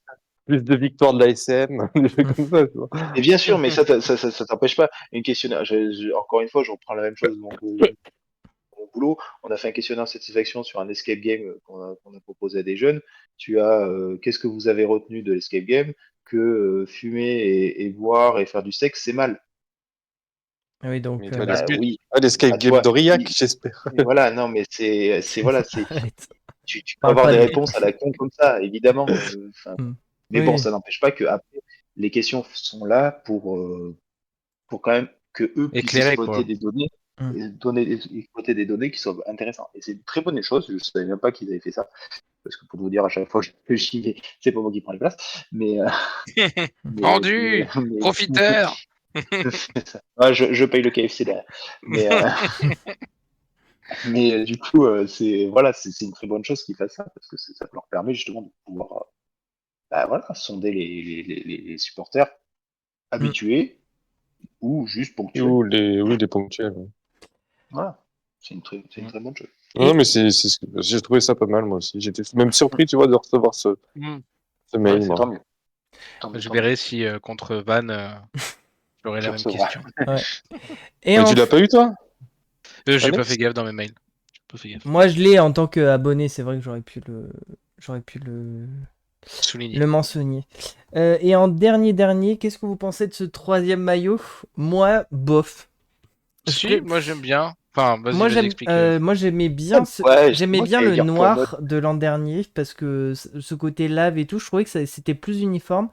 plus de victoires de la SM, des trucs comme ça, tu vois. Et bien sûr, mais ça t'empêche pas. Une questionnaire. Encore une fois, je reprends la même chose de mon boulot. On a fait un questionnaire de satisfaction sur un escape game qu'on a proposé à des jeunes. Tu as qu'est-ce que vous avez retenu de l'escape game? Que fumer et boire et faire du sexe, c'est mal. Oui, Mais donc. pas Bah l'escape, oui. pas l'escape Ah, tu game vois. d'Aurillac, j'espère. Et voilà, non, mais voilà, Arrête. tu peux Parle avoir pas des de. réponses à la con comme ça, évidemment. Enfin, Mm. mais bon, Oui. ça n'empêche pas que après, les questions sont là pour quand même que eux puissent Éclairé, exploiter quoi. des données, Mm. exploiter des données qui sont intéressantes. Et c'est une très bonne chose. Je savais même pas qu'ils avaient fait ça, parce que pour vous dire à chaque fois que j'y vais, c'est pas moi qui prends les places. Mais, Vendu! Profiteur! c'est ça. Ah, je paye le KFC derrière. Mais, du coup, c'est une très bonne chose qu'ils fassent ça, parce que ça leur permet justement de pouvoir bah, voilà, sonder les supporters Mm. habitués ou juste ponctuels. Ou les ponctuels. Ouais. Voilà, c'est une très bonne chose. Non, Et mais j'ai trouvé ça pas mal, moi aussi. J'étais même surpris, tu vois, de recevoir ce Mmh. mail, Ouais, c'est Tant moi. mieux. Tant mieux, Je tant mieux. verrai si contre Van, j'aurai la Tu même recevras. question. ouais. Et Mais tu l'as pas eu, toi, J'ai pas Alex? fait gaffe dans mes mails. J'ai pas fait gaffe. moi, je l'ai en tant qu'abonné. C'est vrai que j'aurais pu Souligné. le mentionner. Et en dernier, qu'est-ce que vous pensez de ce troisième maillot? Moi, bof. Je Si, pré- moi j'aime bien. Enfin, vas-y, explique. moi j'aimais bien Ouais, j'aimais moi bien j'allais le dire quoi, mode. noir de l'an dernier parce que ce côté lave et tout, je trouvais que c'était plus uniforme.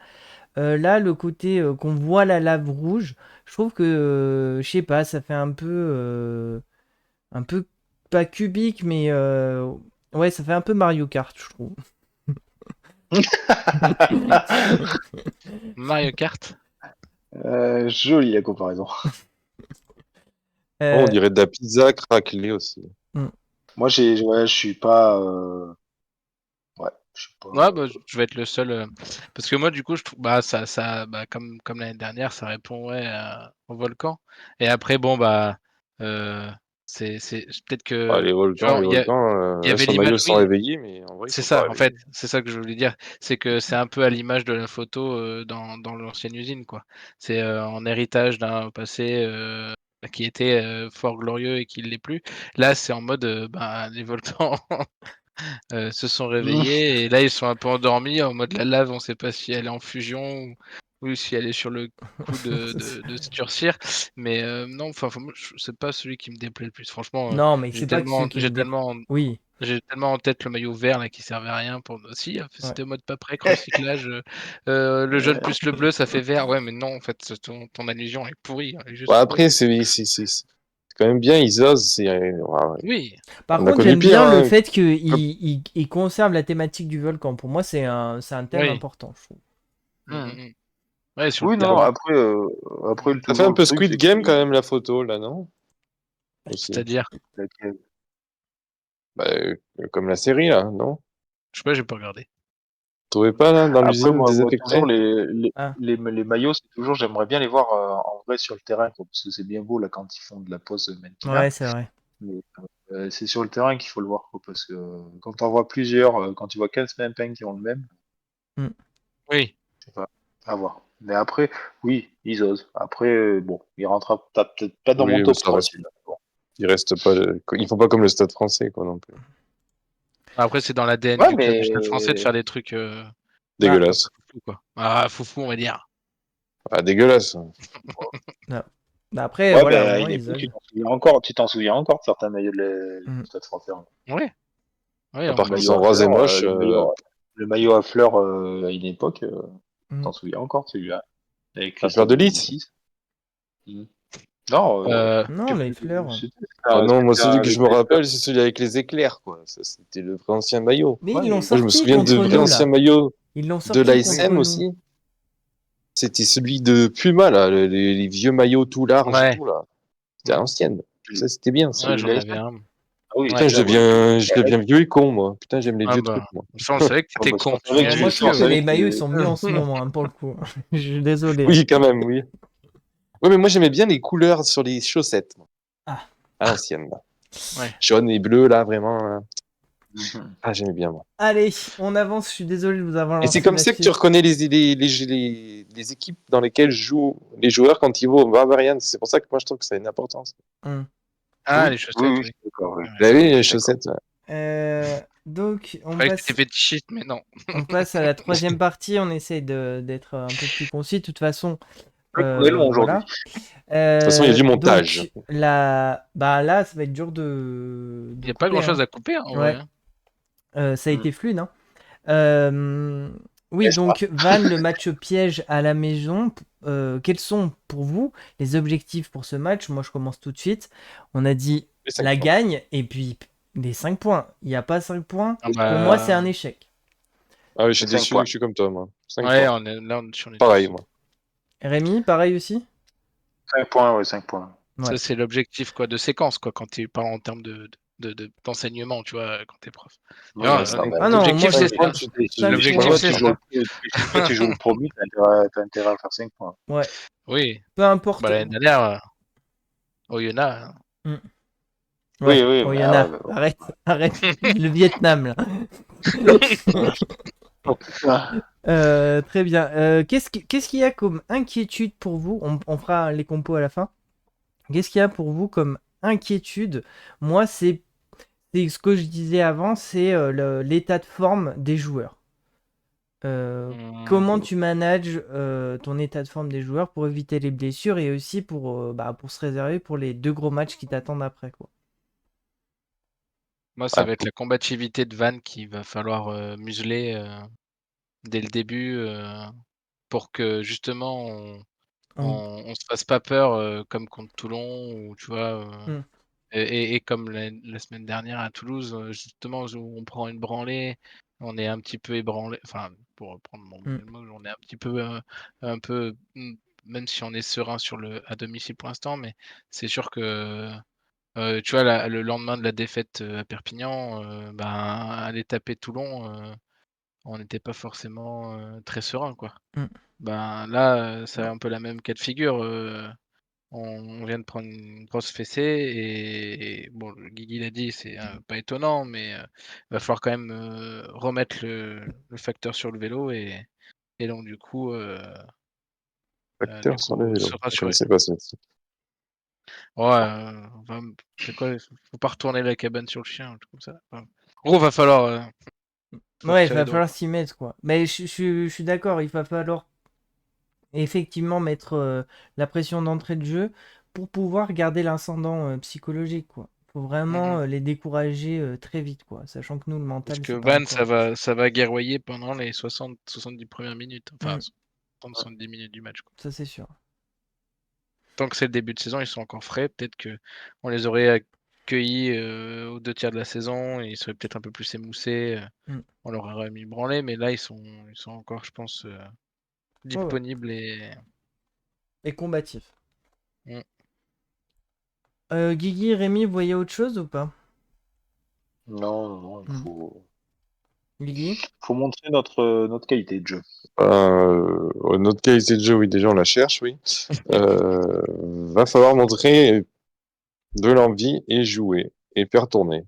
Là, le côté qu'on voit la lave rouge, je trouve que je sais pas, ça fait un peu pas cubique, mais ouais, ça fait un peu Mario Kart, je trouve. Mario Kart. Jolie la comparaison. Oh, on Euh, dirait de la pizza craquelée aussi. hmm. Moi, je suis pas, ouais, je suis pas. Ouais, bah, je vais être le seul. Parce que moi, du coup, je trouve, bah, bah, comme l'année dernière, ça répond ouais, au volcan. Et après, bon, bah, euh, c'est peut-être Ah, que, genre, les volcans, il y là, avait sur le maillot, l'image, ils sont oui, réveillés, mais en vrai, ils c'est sont pas ça, en fait, réveillés. c'est ça que je voulais dire. C'est que c'est un peu à l'image de la photo dans l'ancienne usine, quoi. C'est en héritage d'un passé qui était fort glorieux et qui ne l'est plus. Là, c'est en mode, bah, les volcans se sont réveillés et là, ils sont un peu endormis en mode la lave, on sait pas si elle est en fusion ou si elle est sur le coup de se durcir. Mais non, enfin, moi, c'est pas celui qui me déplaît le plus. Franchement, Non, mais c'est pas que ceux qui me dé... Oui, j'ai tellement en tête le maillot vert là qui servait à rien pour. Si, ouais. c'était mode pas prêt, recyclage. Le jaune plus le bleu, ça fait vert. Ouais, mais non, en fait, ton allusion est pourrie. Elle est Ouais, juste après, pourrie. c'est quand même bien, ils osent. Ouais. Oui, Par On a contre, connu j'aime pire, bien le hein. fait qu'il conserve la thématique du volcan. Pour moi, c'est un thème oui. important, je trouve. Ouais, sur le Oui, non, thème. après, Ça fait toujours un le peu truc, Squid c'est Game que quand même, la photo, là, non? aussi. C'est-à-dire, Laquelle? Bah, comme la série, là, non? je sais pas, j'ai pas regardé. Vous trouvez pas, là, dans Après, l'usine moi, désaffectée? toujours, les, Ah. les, les maillots, c'est toujours, j'aimerais bien les voir en vrai sur le terrain, quoi, parce que c'est bien beau là quand ils font de la pause mannequinat. Ouais, c'est vrai. Mais c'est sur le terrain qu'il faut le voir, quoi, parce que quand on voit plusieurs, quand tu vois 15 pimpins qui ont le même, Oui. c'est pas à voir. Mais après, oui, ils osent. Après, bon, il rentrera peut-être pas dans mon Oui, mais top ça 3 reste. celui-là. Bon. Ils restent pas. Ils font pas comme le Stade français, quoi, non plus. Après, c'est dans l'ADN Ouais, du club du Stade français de mais faire des trucs Bah, un peu Dégueulasse. foufou, quoi. Ah, foufou, on va dire. Ah, dégueulasse. non. Bah, après, ouais, voilà, au ben à moins une ils époque, osent. tu t'en souviens encore de certains maillots Mm. du Stade français, hein. Ouais. Ouais, À on part Le s'en qu'ils maillot ont à rasé fleurs, moche. le maillot à fleurs à une époque, Mm. t'en souviens encore celui-là, avec La fleur de Christophe lys. 2006. Mm. Non, Non, les fleurs. Ah non, moi, c'était celui que je avec me les fleurs. rappelle, c'est celui avec les éclairs, quoi. Ça, c'était le vrai ancien maillot. Mais ils Ouais, l'ont Moi, je me sorti souviens de contre vrai nous, ancien là. maillot Ils l'ont de sorti contre l'ASM nous. aussi. C'était celui de Puma, là, les vieux maillots tout larges et Ouais. tout, là. C'était à Mm. l'ancienne. Ça, c'était bien, ça. Ouais, Celui de j'en la avais un. Ah oui, Ouais. Putain, là, ouais. je deviens vieux et con, moi. Putain, j'aime les Ah vieux bah, trucs, moi. ça, on savait que Oh, t'étais bah, con. c'est Moi, je trouve que vrai les que maillots, ils tu- sont mieux en ce moment, hein, pour le coup. Je suis désolé. Oui, quand même, oui. Ouais, mais moi, j'aimais bien les couleurs sur les chaussettes, moi. Ah. À l'ancienne, là. Ouais. Jaune et bleu, là, vraiment. Là. Ah, j'aimais bien, moi. Allez, on avance. Je suis désolé de vous avoir Et c'est lancé comme ça que tu là-dessus. reconnais les équipes dans lesquelles jouent les joueurs quand ils vont au Barbarians. C'est pour ça que moi, je trouve que ça a une importance. Mm. Ah, Oui, les oui, chaussettes, oui, oui. d'accord. Ouais. Vous avez vu, les D'accord. chaussettes, ouais. Donc, Je croyais que c'était fétichiste, mais non. on passe à la troisième partie. On essaie d'être un peu plus concis. De toute façon, On est long aujourd'hui. voilà. De toute façon, il y a du montage. Donc, bah, là, ça va être dur de Il n'y a pas couper, grand-chose hein. à couper, hein, en Ouais. vrai. Ça a Mm. été fluide, hein. Oui, N'est-ce pas? donc Van, le match piège à la maison. Quels sont pour vous les objectifs pour ce match? Moi, je commence tout de suite. On a dit Les 5 la points. gagne et puis les 5 points. Il n'y a pas 5 points. Ah Pour moi, bah, c'est un échec. Ah oui, je suis 5 déçu, points. je suis comme toi, moi. 5 ouais, points. on est Pareil, tous. moi. Rémi, pareil aussi? 5 points, ouais, 5 points. Ouais. Ça, c'est l'objectif quoi, de séquence, quoi, quand tu parles en termes d'enseignement, tu vois, quand t'es prof. Oui, Alors, Ouais, c'est normal. Ah non, moi, l'objectif, c'est 5 ça. points, L'objectif, toi, c'est tu joues, ça. toi, tu joues le premier, t'as intérêt à faire 5 points. Ouais. Oui. Peu importe. Bah, l'année dernière, Oyonnax, Mm. Oui, Ouais. oui, Oh, il mais y en a. Arrête, arrête. Le Vietnam, là. Oh, putain. Très bien. Qu'est-ce qu'il y a comme inquiétude pour vous? On fera les compos à la fin. Qu'est-ce qu'il y a pour vous comme inquiétude? Moi, c'est ce que je disais avant, c'est l'état de forme des joueurs. Comment tu manages ton état de forme des joueurs pour éviter les blessures et aussi pour se réserver pour les 2 gros matchs qui t'attendent après, quoi. moi, ça Ah, va être la combativité de Van qu'il va falloir museler dès le début pour que justement On- on se fasse pas peur comme contre Toulon ou tu vois Hmm. et comme la semaine dernière à Toulouse, justement où on prend une branlée, on est un petit peu ébranlé, enfin pour reprendre mon Hmm. mot, on est un peu même si on est serein sur à domicile pour l'instant, mais c'est sûr que tu vois le lendemain de la défaite à Perpignan, ben aller taper Toulon, on n'était pas forcément très serein quoi. Hmm. Ben là, c'est un peu la même cas de figure. On vient de prendre une grosse fessée et bon, Guigui l'a dit, c'est pas étonnant, mais va falloir quand même remettre le facteur sur le vélo et donc du facteur sur le coup vélo. se Je rassurer. connaissais pas ce titre. Ouais, c'est quoi? Faut pas retourner la cabane sur le chien, un truc comme ça. Enfin, en gros, va falloir faut se Ouais, il tirer va droit. falloir s'y mettre, quoi. Mais je suis d'accord, il va falloir effectivement mettre la pression d'entrée de jeu pour pouvoir garder l'ascendant psychologique, quoi. Faut vraiment les décourager très vite, quoi. Sachant que nous, le Parce mental, que c'est pas Van, encore. ça va guerroyer pendant les 60-70 premières minutes. Enfin, Hmm, 60-70 minutes du match, quoi. ça, c'est sûr. Tant que c'est le début de saison, ils sont encore frais. Peut-être que on les aurait accueillis aux 2 tiers de la saison et ils seraient peut-être un peu plus émoussés. Hmm. On leur aurait mis branlé, mais là, ils sont encore, je pense, Ouais, ouais. disponibles et Et combatif. mmh. Guigui, Rémi, vous voyez autre chose ou pas? Non, non, non, Hmm. Guigui? faut montrer notre qualité de jeu. Notre qualité de jeu, oui, déjà on la cherche, oui. Va falloir montrer de l'envie et jouer et faire tourner.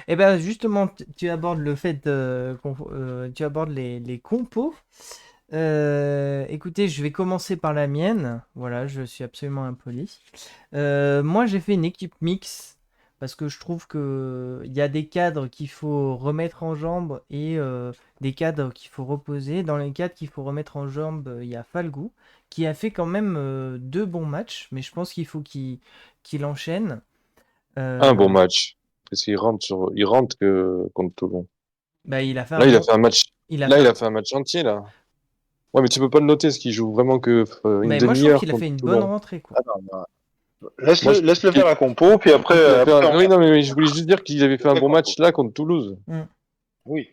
Eh ben justement, tu abordes le fait, tu abordes les compos. Écoutez, je vais commencer par la mienne. Voilà, je suis absolument impoli. Moi, j'ai fait une équipe mix parce que je trouve que il y a des cadres qu'il faut remettre en jambes et des cadres qu'il faut reposer. Dans les cadres qu'il faut remettre en jambes, il y a Falgou qui a fait quand même deux bons matchs, mais je pense qu'il faut qu'il enchaîne. Un bon Euh, match. Parce il rentre que contre Toulon. Bah, il a fait un Là, il a bon, fait un match. il a Là, fait il un- a fait un match entier, là. Ouais, mais tu peux pas le noter, parce qu'il joue vraiment que une Mais moi, je trouve demi-heure qu'il a fait contre une bonne Toulon. rentrée, quoi. Ah non, non. Moi, Laisse-le faire la compo, puis après, il a fait après on oui, verra. non, mais je voulais juste dire qu'il avait fait un Après bon compo. match là contre Toulouse. Mm. Oui.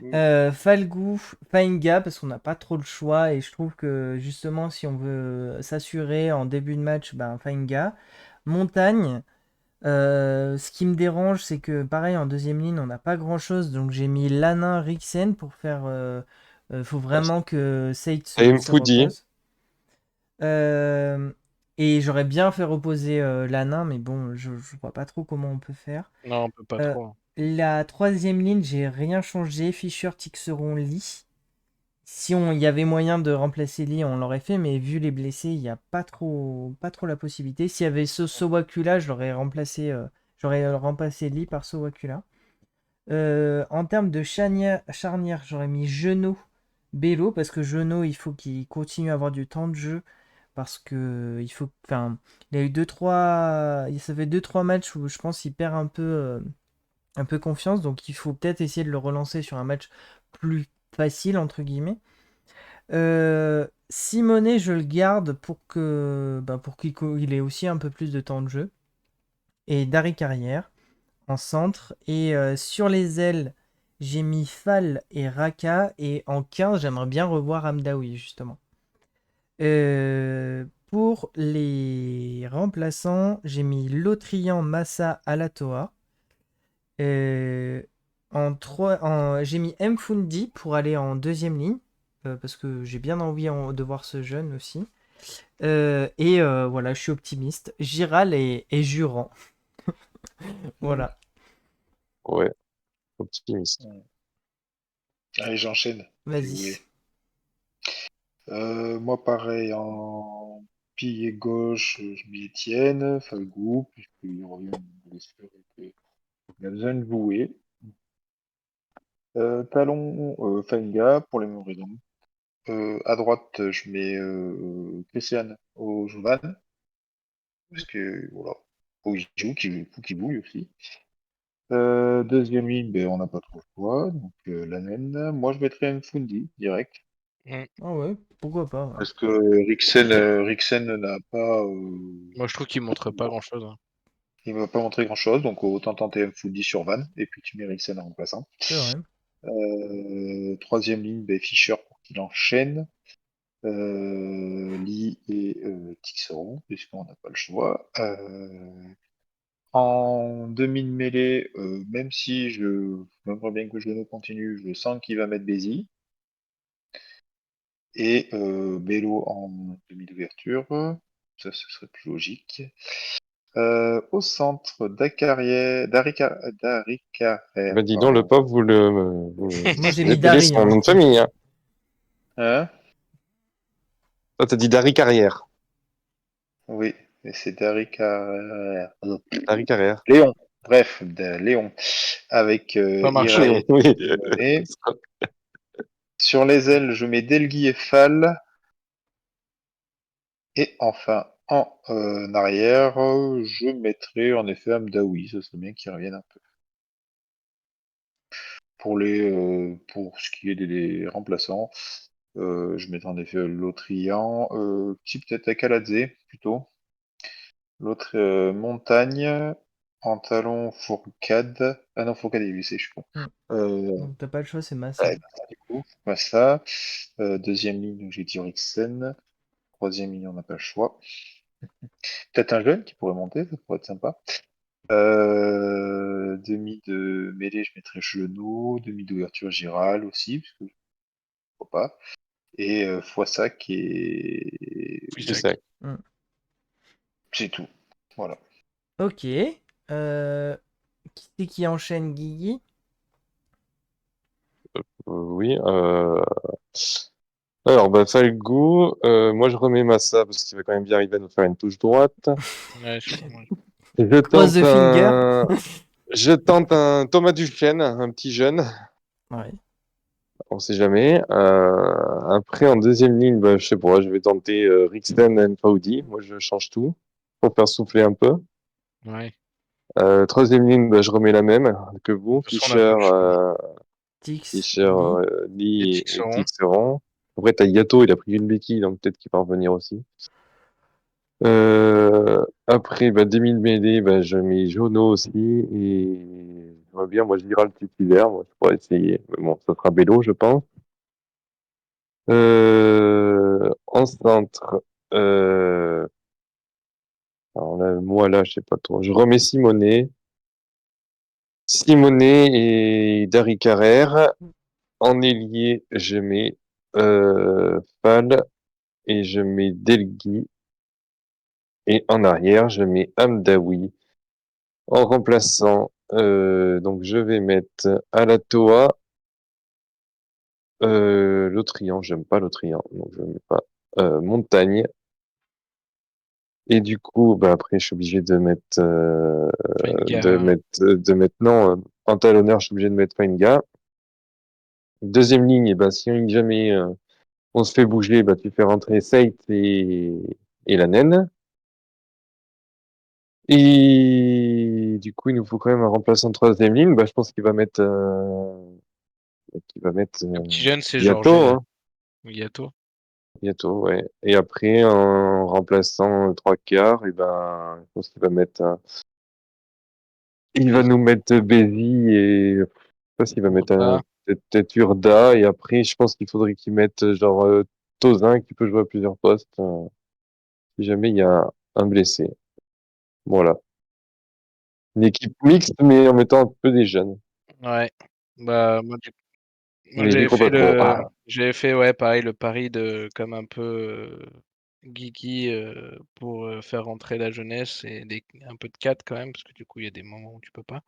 Oui. Falgou, Fainga, parce qu'on n'a pas trop le choix, et je trouve que justement, si on veut s'assurer en début de match, ben Fainga. Montagne, ce qui me dérange, c'est que pareil, en deuxième ligne, on n'a pas grand-chose, donc j'ai mis Lanin, Rixen pour faire. Faut vraiment que Seit Et se Mfoudi. repose. Euh, et j'aurais bien fait reposer Lanin, mais bon, je vois pas trop comment on peut faire. Non, on peut pas Euh, trop. la troisième ligne, j'ai rien changé. Fischer, Tixeron, Lee. Si il y avait moyen de remplacer Lee, on l'aurait fait, mais vu les blessés, il n'y a pas trop la possibilité. S'il y avait ce Sowakula, j'aurais remplacé Lee par Sowakula. En termes de charnière, j'aurais mis Genot, Bello, parce que Genot, il faut qu'il continue à avoir du temps de jeu, parce que enfin, il a eu ça fait deux trois matchs où je pense qu'il perd un peu confiance, donc il faut peut-être essayer de le relancer sur un match plus facile, entre guillemets. Simonet, je le garde pour qu'il ait aussi un peu plus de temps de jeu. Et Dari Carrière en centre. Et sur les ailes, j'ai mis Fall et Raka. Et en 15, j'aimerais bien revoir Amdaoui, justement. Pour les remplaçants, j'ai mis Lotrian, Massa, Alatoa. Euh, j'ai mis Mfundi pour aller en deuxième ligne, parce que j'ai bien envie de voir ce jeune aussi. Et voilà, je suis optimiste. Giral et Jurand. Voilà, Ouais, optimiste. Allez, j'enchaîne, si vous vas-y. voulez. Moi, pareil, en pilier gauche, je mets Étienne, Falgou, puisqu'il revient de blessure et qu'il a besoin de jouer. Talon, Fainga, pour les mêmes raisons. À droite, je mets Christian au Jovan, parce que voilà, faut qu'il joue lui aussi. Deuxième ligne, ben, on n'a pas trop le choix, donc la naine. Moi, je mettrais Nfundi direct, Mm. Ah ouais, pourquoi pas. Ouais. parce que Rixen n'a pas, Moi, je trouve qu'il montre pas bon, grand-chose, hein. il ne va pas montrer grand-chose, donc autant tenter Nfundi sur Van, et puis tu mets Rixen en remplaçant. C'est vrai. Troisième ligne, ben, Fischer pour qu'il enchaîne. Lee et Tixeron, puisqu'on n'a pas le choix. En demi de mêlée, même si j'aimerais bien que Geno continue, je sens qu'il va mettre Bézi. Et Bello en demi d'ouverture. Ça, ce serait plus logique. Au centre, Dari Carrère, Bah, dis donc, le pardon. pauvre, Moi, j'ai vous mis appelez Dari, son hein, nom du de coup. famille, hein. Hein? Toi, t'as dit Dari Carrière. Oui, mais c'est Dari Carrère. Dari Carrière. Léon. Bref, Léon. Avec Ça marche. Ira et Oui. Simonet. Sur les ailes, je mets Delgui et Fall. Et enfin, en arrière, je mettrai en effet Amdaoui. Ce serait bien qu'il revienne un peu. Pour ce qui est des remplaçants, je mettrai en effet Lotrian, qui peut-être Akaladze plutôt. L'autre Montagne, en talon Fourcade. Ah non, Fourcade est blessé, je suis con. Hmm. Euh, Donc t'as pas le choix, c'est Massa. ouais, du coup, pas ça. Deuxième ligne, donc j'ai dit Rixen. Troisième ligne, on n'a pas le choix. Peut-être un jeune qui pourrait monter, ça pourrait être sympa. Demi de mêlée, je mettrais Genot. Demi d'ouverture, Giral aussi, parce que pourquoi pas. Et Foissac et C'est ça. c'est tout. Voilà. Ok. Qui c'est qui enchaîne, Guigui? Oui. Alors, bah, Falgo, moi je remets Massa parce qu'il va quand même bien arriver à nous faire une touche droite. Ouais, Cross the finger. Je tente un Thomas Duchesne, un petit jeune. Ouais. On sait jamais. Après, en deuxième ligne, bah, je sais pas, je vais tenter Rixten and Faudi. Moi, je change tout pour faire souffler un peu. Ouais. Troisième ligne, bah, je remets la même que vous. De toute façon, on n'a pas le choix. Tix, Fischer, Lee. Et Lee et Tixeron. Tixeron. Après, t'as Yato, il a pris une béquille, donc peut-être qu'il va revenir aussi. Après, bah, demi de mêlée, bah, je mets Jono aussi. Et j'aimerais bien, moi, je dirais le titulaire. Moi, je pourrais essayer. Mais bon, ça sera Bello, je pense. En centre, alors là, moi, là, je sais pas trop. Je remets Simonet. Simonet et Dari Carrère. En ailier, je mets Fall et je mets Delgui. Et en arrière, je mets Amdaoui. En remplaçant, donc je vais mettre Alatoa, L'Autrian, j'aime pas L'Autrian, donc je mets pas Montagne. Et du coup, bah après, je suis obligé de mettre, Fenga. non, en talonneur, je suis obligé de mettre Fainga. Deuxième ligne, et ben si jamais on se fait bouger, bah tu fais rentrer Seit et la naine. Et du coup, il nous faut quand même un remplaçant de troisième ligne. Bah, je pense qu'il va mettre Le petit jeune, c'est Yato, Georges hein. Yato. Yato, ouais. Et après, en remplaçant trois quarts, et ben, je pense qu'il va mettre, il va nous mettre Bézi et je sais pas s'il va mettre Urda. peut-être Urda. Et après, je pense qu'il faudrait qu'il mette genre Tozin qui peut jouer à plusieurs postes si jamais il y a un blessé. Voilà. Une équipe mixte, mais en mettant un peu des jeunes. Ouais. Bah, moi Mais j'y j'avais crois fait pas trop. ouais, pareil, le pari de comme un peu, geeky, pour, faire rentrer la jeunesse et un peu de 4 quand même, parce que du coup, il y a des moments où tu peux pas.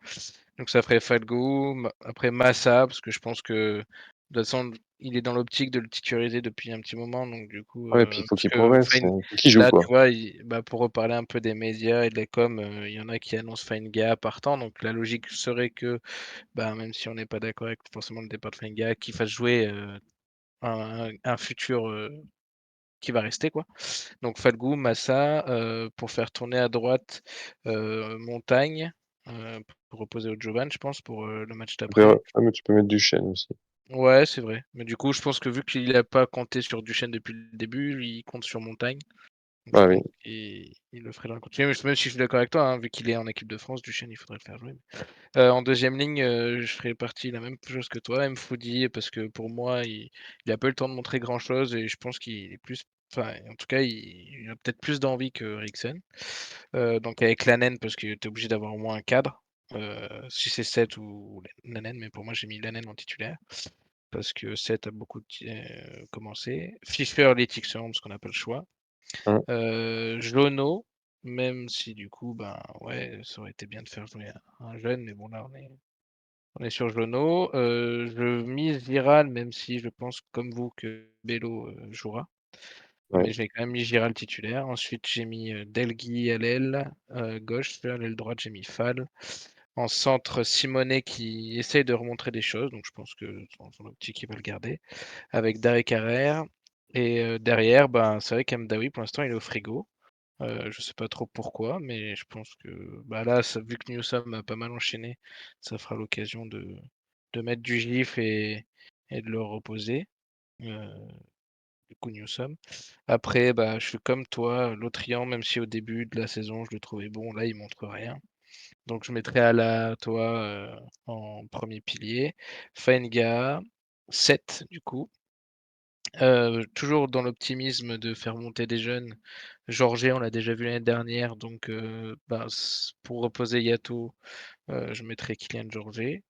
Donc ça ferait Falgo, après Massa, parce que je pense que, de toute façon, il est dans l'optique de le titulariser depuis un petit moment, donc du coup, Ouais, puis il faut parce qu'il que progresse, Fine faut qu'il joue, là, tu quoi. vois, bah, pour reparler un peu des médias et de la com, il y en a qui annoncent Fine partant, donc la logique serait que, bah, même si on n'est pas d'accord avec forcément le départ de Fine qu'il fasse jouer, un futur, qui va rester quoi. Donc Falgou, Massa, pour faire tourner à droite, Montagne, pour reposer au Jovan, je pense, pour, le match d'après. Mais tu peux mettre du chêne aussi. Ouais, c'est vrai. Mais du coup, je pense que vu qu'il a pas compté sur Duchesne depuis le début, il compte sur Montagne. Donc je Ah oui. pense qu'il le ferait dans le continu. Même si je suis d'accord avec toi, hein, vu qu'il est en équipe de France, Duchesne, il faudrait le faire jouer. En deuxième ligne, je ferais partie la même chose que toi, Mfoudi, parce que pour moi, il a pas eu le temps de montrer grand-chose et je pense qu'il est plus, enfin, en tout cas, il a peut-être plus d'envie que Eriksen. Donc avec Lanen, parce que tu es obligé d'avoir au moins un cadre, si c'est 7 ou Lanen, mais pour moi, j'ai mis Lanen en titulaire parce que 7 a beaucoup commencé. Fischer, Letixer, parce qu'on n'a pas le choix. Hein. Jono, même si du coup, ben ouais, ça aurait été bien de faire jouer un jeune, mais bon, là, on est sur Jono. Je mise Giral, même si je pense, comme vous, que Bello jouera. Ouais. Mais j'ai quand même mis Giral titulaire. Ensuite, j'ai mis Delgui à l'aile gauche. À l'aile droite, j'ai mis Fall. En centre, Simonet qui essaye de remontrer des choses. Donc, je pense que dans son optique, il va le garder. Avec Daré Carrère. Et derrière, ben, c'est vrai qu'Amdaoui, pour l'instant, il est au frigo. Je sais pas trop pourquoi, mais je pense que bah là, vu que Newsom a pas mal enchaîné, ça fera l'occasion de mettre du gif et de le reposer. Euh, du coup, Newsom. Après, bah, je suis comme toi, l'Autrian, même si au début de la saison, je le trouvais bon, là, il montre rien. Donc, je mettrai à la toi en premier pilier. Faenga, 7 du coup. Toujours dans l'optimisme de faire monter des jeunes. Jorge, on l'a déjà vu l'année dernière, donc pour reposer Yato, je mettrais Kylian Jorge.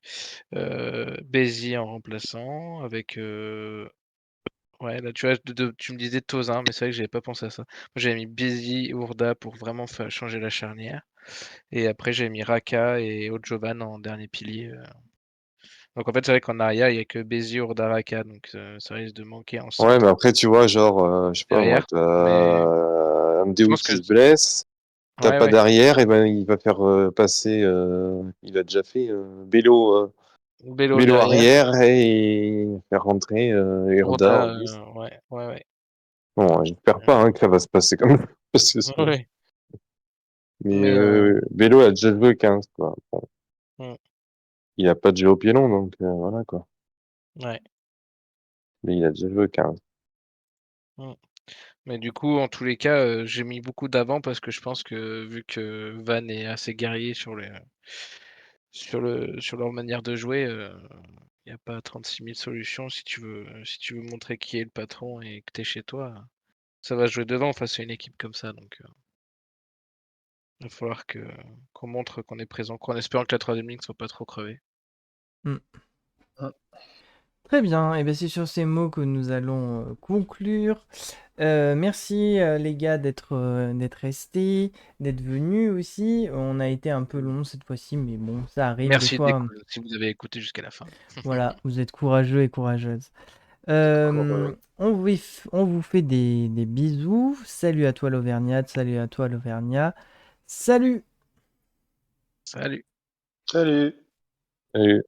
Bézi en remplaçant avec, ouais, là, tu vois, tu me disais Tozin, mais c'est vrai que j'avais pas pensé à ça. Moi, j'avais mis Bézi, Ourda pour vraiment changer la charnière et après j'avais mis Raka et Odjovan en dernier pilier, donc en fait, c'est vrai qu'en arrière, il y a que Bézi, Ourda, Raka, donc ça risque de manquer en Ouais, centre mais après, tu vois, genre, je sais pas moi, derrière, mais t'as je Amdeout pense que qui se blesse, t'as ouais, pas ouais, d'arrière, et ben il va faire passer, il a déjà fait Bello Bélo derrière, arrière et faire rentrer Urda en Ourda, 10. ouais, ouais, ouais. Bon, j'espère pas hein, que ça va se passer comme ça, parce que Ouais, ouais, mais mais Bélo a déjà joué 15, quoi. Bon, mmh, il a pas de jeu au pied long, donc voilà, quoi. ouais, Mais il a déjà joué 15. mmh. Mais du coup, en tous les cas, j'ai mis beaucoup d'avant parce que je pense que vu que Van est assez guerrier sur leur manière de jouer, il y a pas 36 000 solutions si tu veux montrer qui est le patron et que tu es chez toi, ça va jouer devant face à une équipe comme ça donc il va falloir qu'on montre qu'on est présent, quoi, en espérant que la 3e ligne soit pas trop crevée. Très bien, et bien c'est sur ces mots que nous allons conclure. Merci les gars d'être restés, d'être venus aussi. On a été un peu long cette fois-ci, mais bon, ça arrive des Merci fois. si vous avez écouté jusqu'à la fin. Voilà, vous êtes courageux et courageuses. Encore, On vous fait des bisous. Salut à toi l'Auvergnate, salut à toi l'Auvergnat. Salut! Salut. Salut. Et